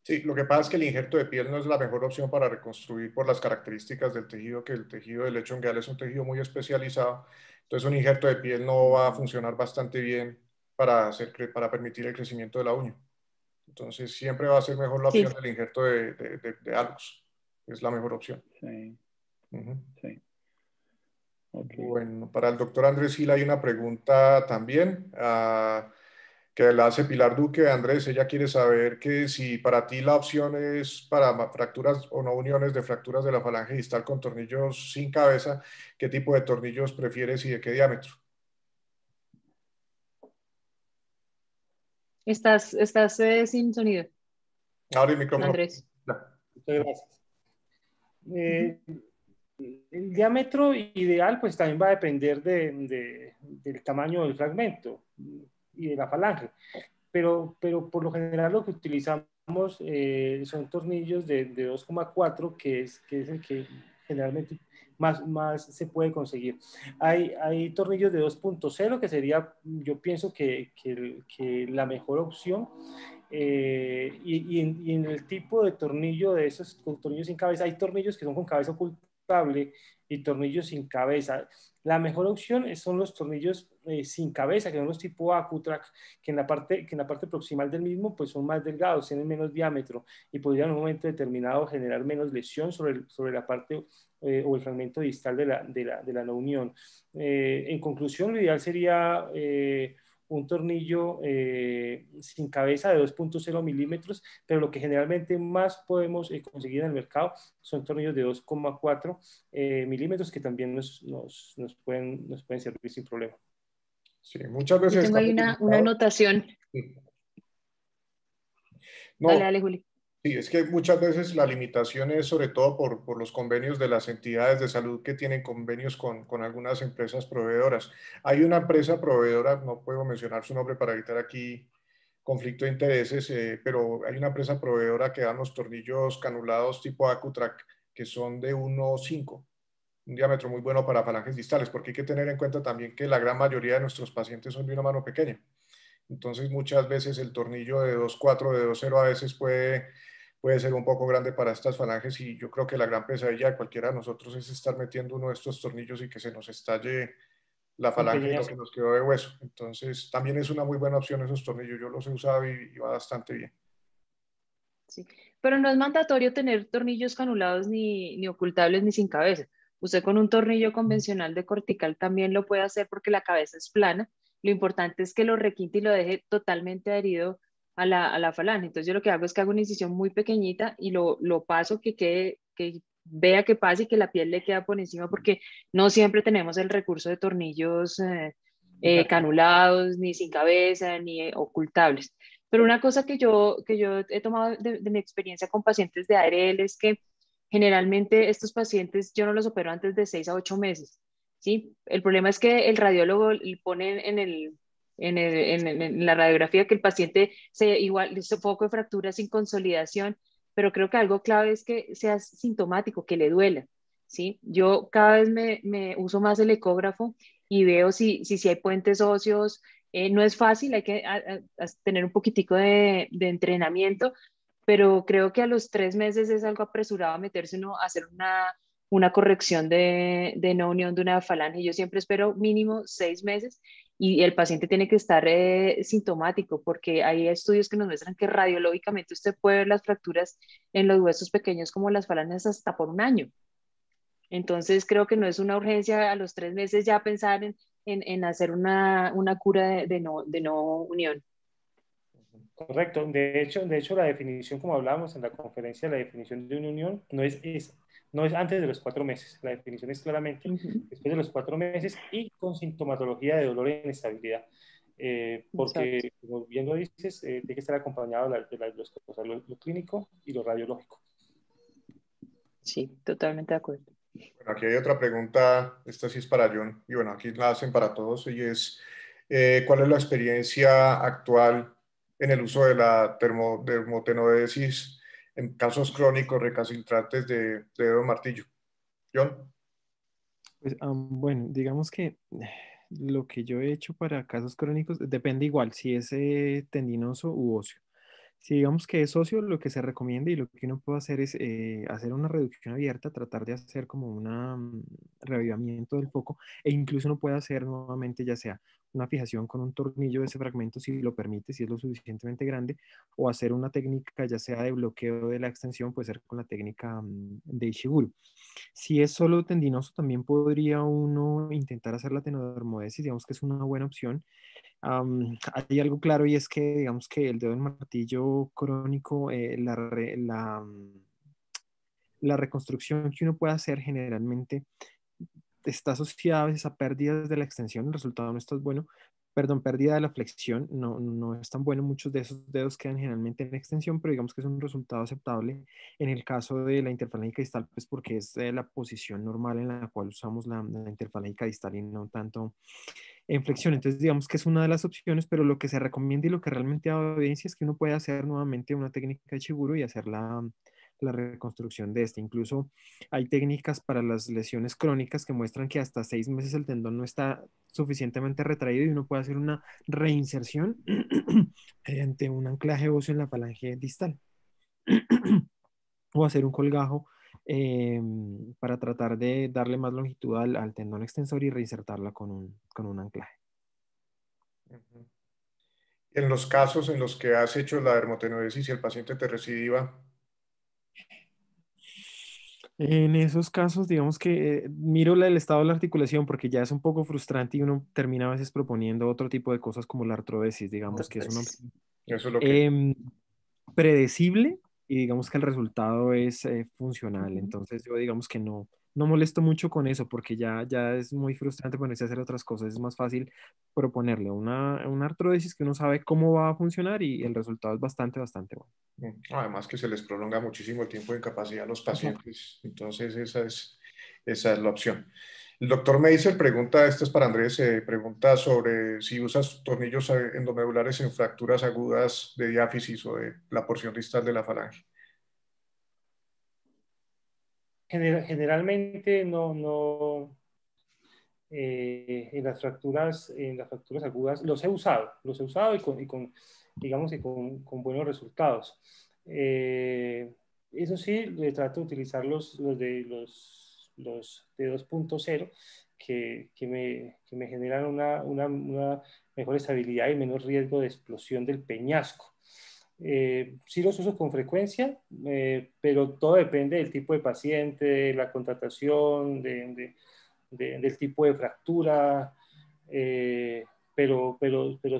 Sí, lo que pasa es que el injerto de piel no es la mejor opción para reconstruir por las características del tejido, que el tejido del lecho unguial es un tejido muy especializado. Entonces, un injerto de piel no va a funcionar bastante bien para permitir el crecimiento de la uña. Entonces, siempre va a ser mejor la opción del injerto de Alux. Es la mejor opción. Sí. Sí. Okay. Bueno, para el doctor Andrés Gil hay una pregunta también. Que la hace Pilar Duque. Andrés, ella quiere saber que si para ti la opción es para fracturas o no uniones de fracturas de la falange distal con tornillos sin cabeza, ¿qué tipo de tornillos prefieres y de qué diámetro? Estás sin sonido. Ahora el micrófono. Andrés. Muchas gracias. El diámetro ideal pues también va a depender del tamaño del fragmento y de la falange, pero por lo general lo que utilizamos son tornillos de 2,4, que es el que generalmente más se puede conseguir. Hay tornillos de 2.0 que sería, yo pienso que la mejor opción. Y en el tipo de tornillo de esos tornillos sin cabeza, hay tornillos que son con cabeza ocultable y tornillos sin cabeza. La mejor opción son los tornillos sin cabeza, que son los tipo Accutrack, que en la parte proximal del mismo pues son más delgados, tienen menos diámetro y podrían en un momento determinado generar menos lesión sobre la parte o el fragmento distal de la no unión. En conclusión, lo ideal sería un tornillo sin cabeza de 2.0 milímetros, pero lo que generalmente más podemos conseguir en el mercado son tornillos de 2,4 milímetros que también nos pueden servir sin problema. Sí, muchas veces... Yo tengo ahí una anotación. Sí. No, dale, Juli. Sí, es que muchas veces la limitación es sobre todo por los convenios de las entidades de salud que tienen convenios con algunas empresas proveedoras. Hay una empresa proveedora, no puedo mencionar su nombre para evitar aquí conflicto de intereses, pero hay una empresa proveedora que da los tornillos canulados tipo Accutrack que son de 1,5, un diámetro muy bueno para falanges distales, porque hay que tener en cuenta también que la gran mayoría de nuestros pacientes son de una mano pequeña. Entonces muchas veces el tornillo de 2,4, de 2,0 a veces puede ser un poco grande para estas falanges y yo creo que la gran pesadilla de cualquiera de nosotros es estar metiendo uno de estos tornillos y que se nos estalle la falange y lo que nos quedó de hueso. Entonces también es una muy buena opción esos tornillos. Yo los he usado y va bastante bien. Sí, pero no es mandatorio tener tornillos canulados ni ocultables ni sin cabeza. Usted con un tornillo convencional de cortical también lo puede hacer porque la cabeza es plana. Lo importante es que lo requinte y lo deje totalmente adherido a la falange. Entonces yo lo que hago es que hago una incisión muy pequeñita y lo paso que vea que pase y que la piel le queda por encima porque no siempre tenemos el recurso de tornillos canulados, ni sin cabeza, ni ocultables. Pero una cosa que yo he tomado de mi experiencia con pacientes de ARL es que generalmente estos pacientes yo no los opero antes de 6 a 8 meses. ¿Sí? El problema es que el radiólogo le pone en la radiografía que el paciente igual foco de fractura sin consolidación, pero creo que algo clave es que sea sintomático, que le duela. ¿Sí? Yo cada vez me uso más el ecógrafo y veo si hay puentes óseos. No es fácil, hay que tener un poquitico de entrenamiento, pero creo que a los 3 meses es algo apresurado a meterse uno a hacer una corrección de no unión de una falange. Yo siempre espero mínimo 6 meses y el paciente tiene que estar sintomático porque hay estudios que nos muestran que radiológicamente usted puede ver las fracturas en los huesos pequeños como las falanges hasta por 1 año. Entonces creo que no es una urgencia a los 3 meses ya pensar en hacer una cura de no unión. Correcto. De hecho, la definición, como hablábamos en la conferencia, la definición de una unión no es antes de los 4 meses. La definición es claramente Ujú. después de los 4 meses y con sintomatología de dolor e inestabilidad. Exacto. Porque, como bien lo dices, tiene que estar acompañado de las dos cosas, lo clínico y lo radiológico. Sí, totalmente de acuerdo. Bueno, aquí hay otra pregunta, esta sí es para John, y bueno, aquí la hacen para todos, y es, ¿cuál es la experiencia actual en el uso de la dermotenodesis en casos crónicos recalcitrantes de dedo de martillo? John. Pues, bueno, digamos que lo que yo he hecho para casos crónicos depende igual si es tendinoso u óseo. Si digamos que es óseo, lo que se recomienda y lo que uno puede hacer es hacer una reducción abierta, tratar de hacer como un reavivamiento del foco e incluso uno puede hacer nuevamente ya sea una fijación con un tornillo de ese fragmento si lo permite, si es lo suficientemente grande, o hacer una técnica ya sea de bloqueo de la extensión, puede ser con la técnica de Ishiguro. Si es solo tendinoso, también podría uno intentar hacer la tenodermodesis, digamos que es una buena opción. Hay algo claro y es que, digamos que el dedo del martillo crónico, la reconstrucción que uno puede hacer generalmente está asociada a veces a pérdidas de la extensión, el resultado no está bueno, perdón, pérdida de la flexión, no es tan bueno, muchos de esos dedos quedan generalmente en extensión, pero digamos que es un resultado aceptable en el caso de la interfalange distal, pues porque es la posición normal en la cual usamos la interfalange distal y no tanto en flexión. Entonces, digamos que es una de las opciones, pero lo que se recomienda y lo que realmente da evidencia es que uno puede hacer nuevamente una técnica de Shiguro y hacer la reconstrucción de este. Incluso hay técnicas para las lesiones crónicas que muestran que hasta 6 meses el tendón no está suficientemente retraído y uno puede hacer una reinserción mediante un anclaje óseo en la falange distal o hacer un colgajo para tratar de darle más longitud al tendón extensor y reinsertarla con un anclaje. En los casos en los que has hecho la dermotenodesis y el paciente te recidiva. En esos casos, digamos que miro el estado de la articulación porque ya es un poco frustrante y uno termina a veces proponiendo otro tipo de cosas como la artrodesis, digamos que es una Entonces, opción Eso es lo que... em, predecible y digamos que el resultado es funcional. Entonces yo digamos que no molesto mucho con eso porque ya es muy frustrante ponerse a hacer otras cosas. Es más fácil proponerle una artrodesis que uno sabe cómo va a funcionar y el resultado es bastante bueno. Además que se les prolonga muchísimo el tiempo de incapacidad a los Exacto. pacientes, entonces esa es la opción. El doctor Meiser pregunta, esto es para Andrés, pregunta sobre si usas tornillos endomedulares en fracturas agudas de diáfisis o de la porción distal de la falange. Generalmente en las fracturas agudas los he usado digamos, con buenos resultados. Eso sí, le trato de utilizar los de 2.0 que me generan una mejor estabilidad y menos riesgo de explosión del peñasco. Sí los uso con frecuencia, pero todo depende del tipo de paciente, de la contratación, del tipo de fractura, pero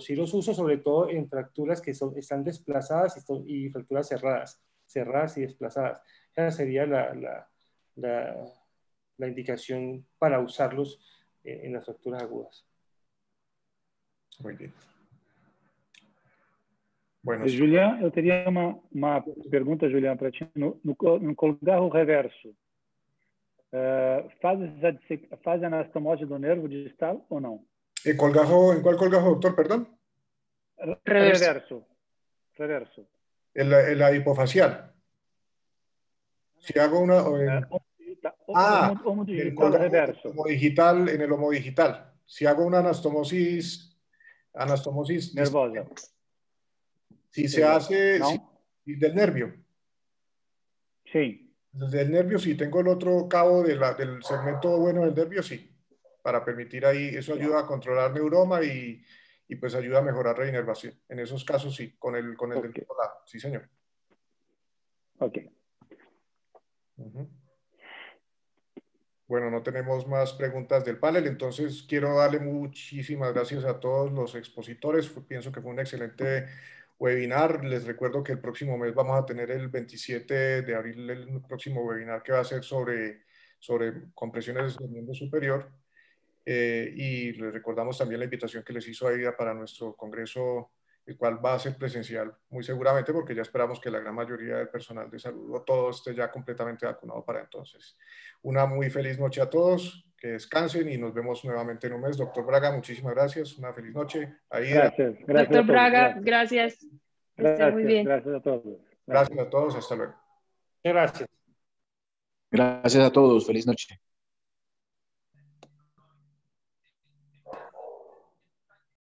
sí los uso sobre todo en fracturas que están desplazadas y fracturas cerradas y desplazadas. Esa sería la, la indicación para usarlos en las fracturas agudas. Muy bien. Bueno, Julian, eu teria uma pergunta, Julian, para ti. No colgarro reverso, faz anastomose do nervo distal ou não? ¿en cuál colgajo, doctor? Perdón. reverso. Reverso. En la hipofacial. Si hago una... en el colgajo reverso. homodigital, en el homodigital. Si hago una anastomosis Nervosa. si se hace Não? del nervio. Sim. Desde el nervio, sí, tengo el otro cabo del segmento bueno del nervio, sí, para permitir ahí, eso ayuda a controlar neuroma y pues ayuda a mejorar la inervación. En esos casos, sí, con el del Ok. otro lado, sí, señor. Ok. Ujú. Bueno, no tenemos más preguntas del panel, entonces quiero darle muchísimas gracias a todos los expositores. Pienso que fue un excelente webinar. Les recuerdo que el próximo mes vamos a tener el 27 de abril el próximo webinar que va a ser sobre compresiones del miembro superior. Y les recordamos también la invitación que les hizo Aida para nuestro congreso, el cual va a ser presencial muy seguramente, porque ya esperamos que la gran mayoría del personal de salud o todo esté ya completamente vacunado para entonces. Una muy feliz noche a todos, que descansen y nos vemos nuevamente en un mes. Doctor Braga, muchísimas gracias, una feliz noche. Aida. Gracias Doctor a todos. Braga, gracias. Que estén muy bien. Gracias a todos. Gracias a todos, hasta luego. Gracias. Gracias a todos, feliz noche.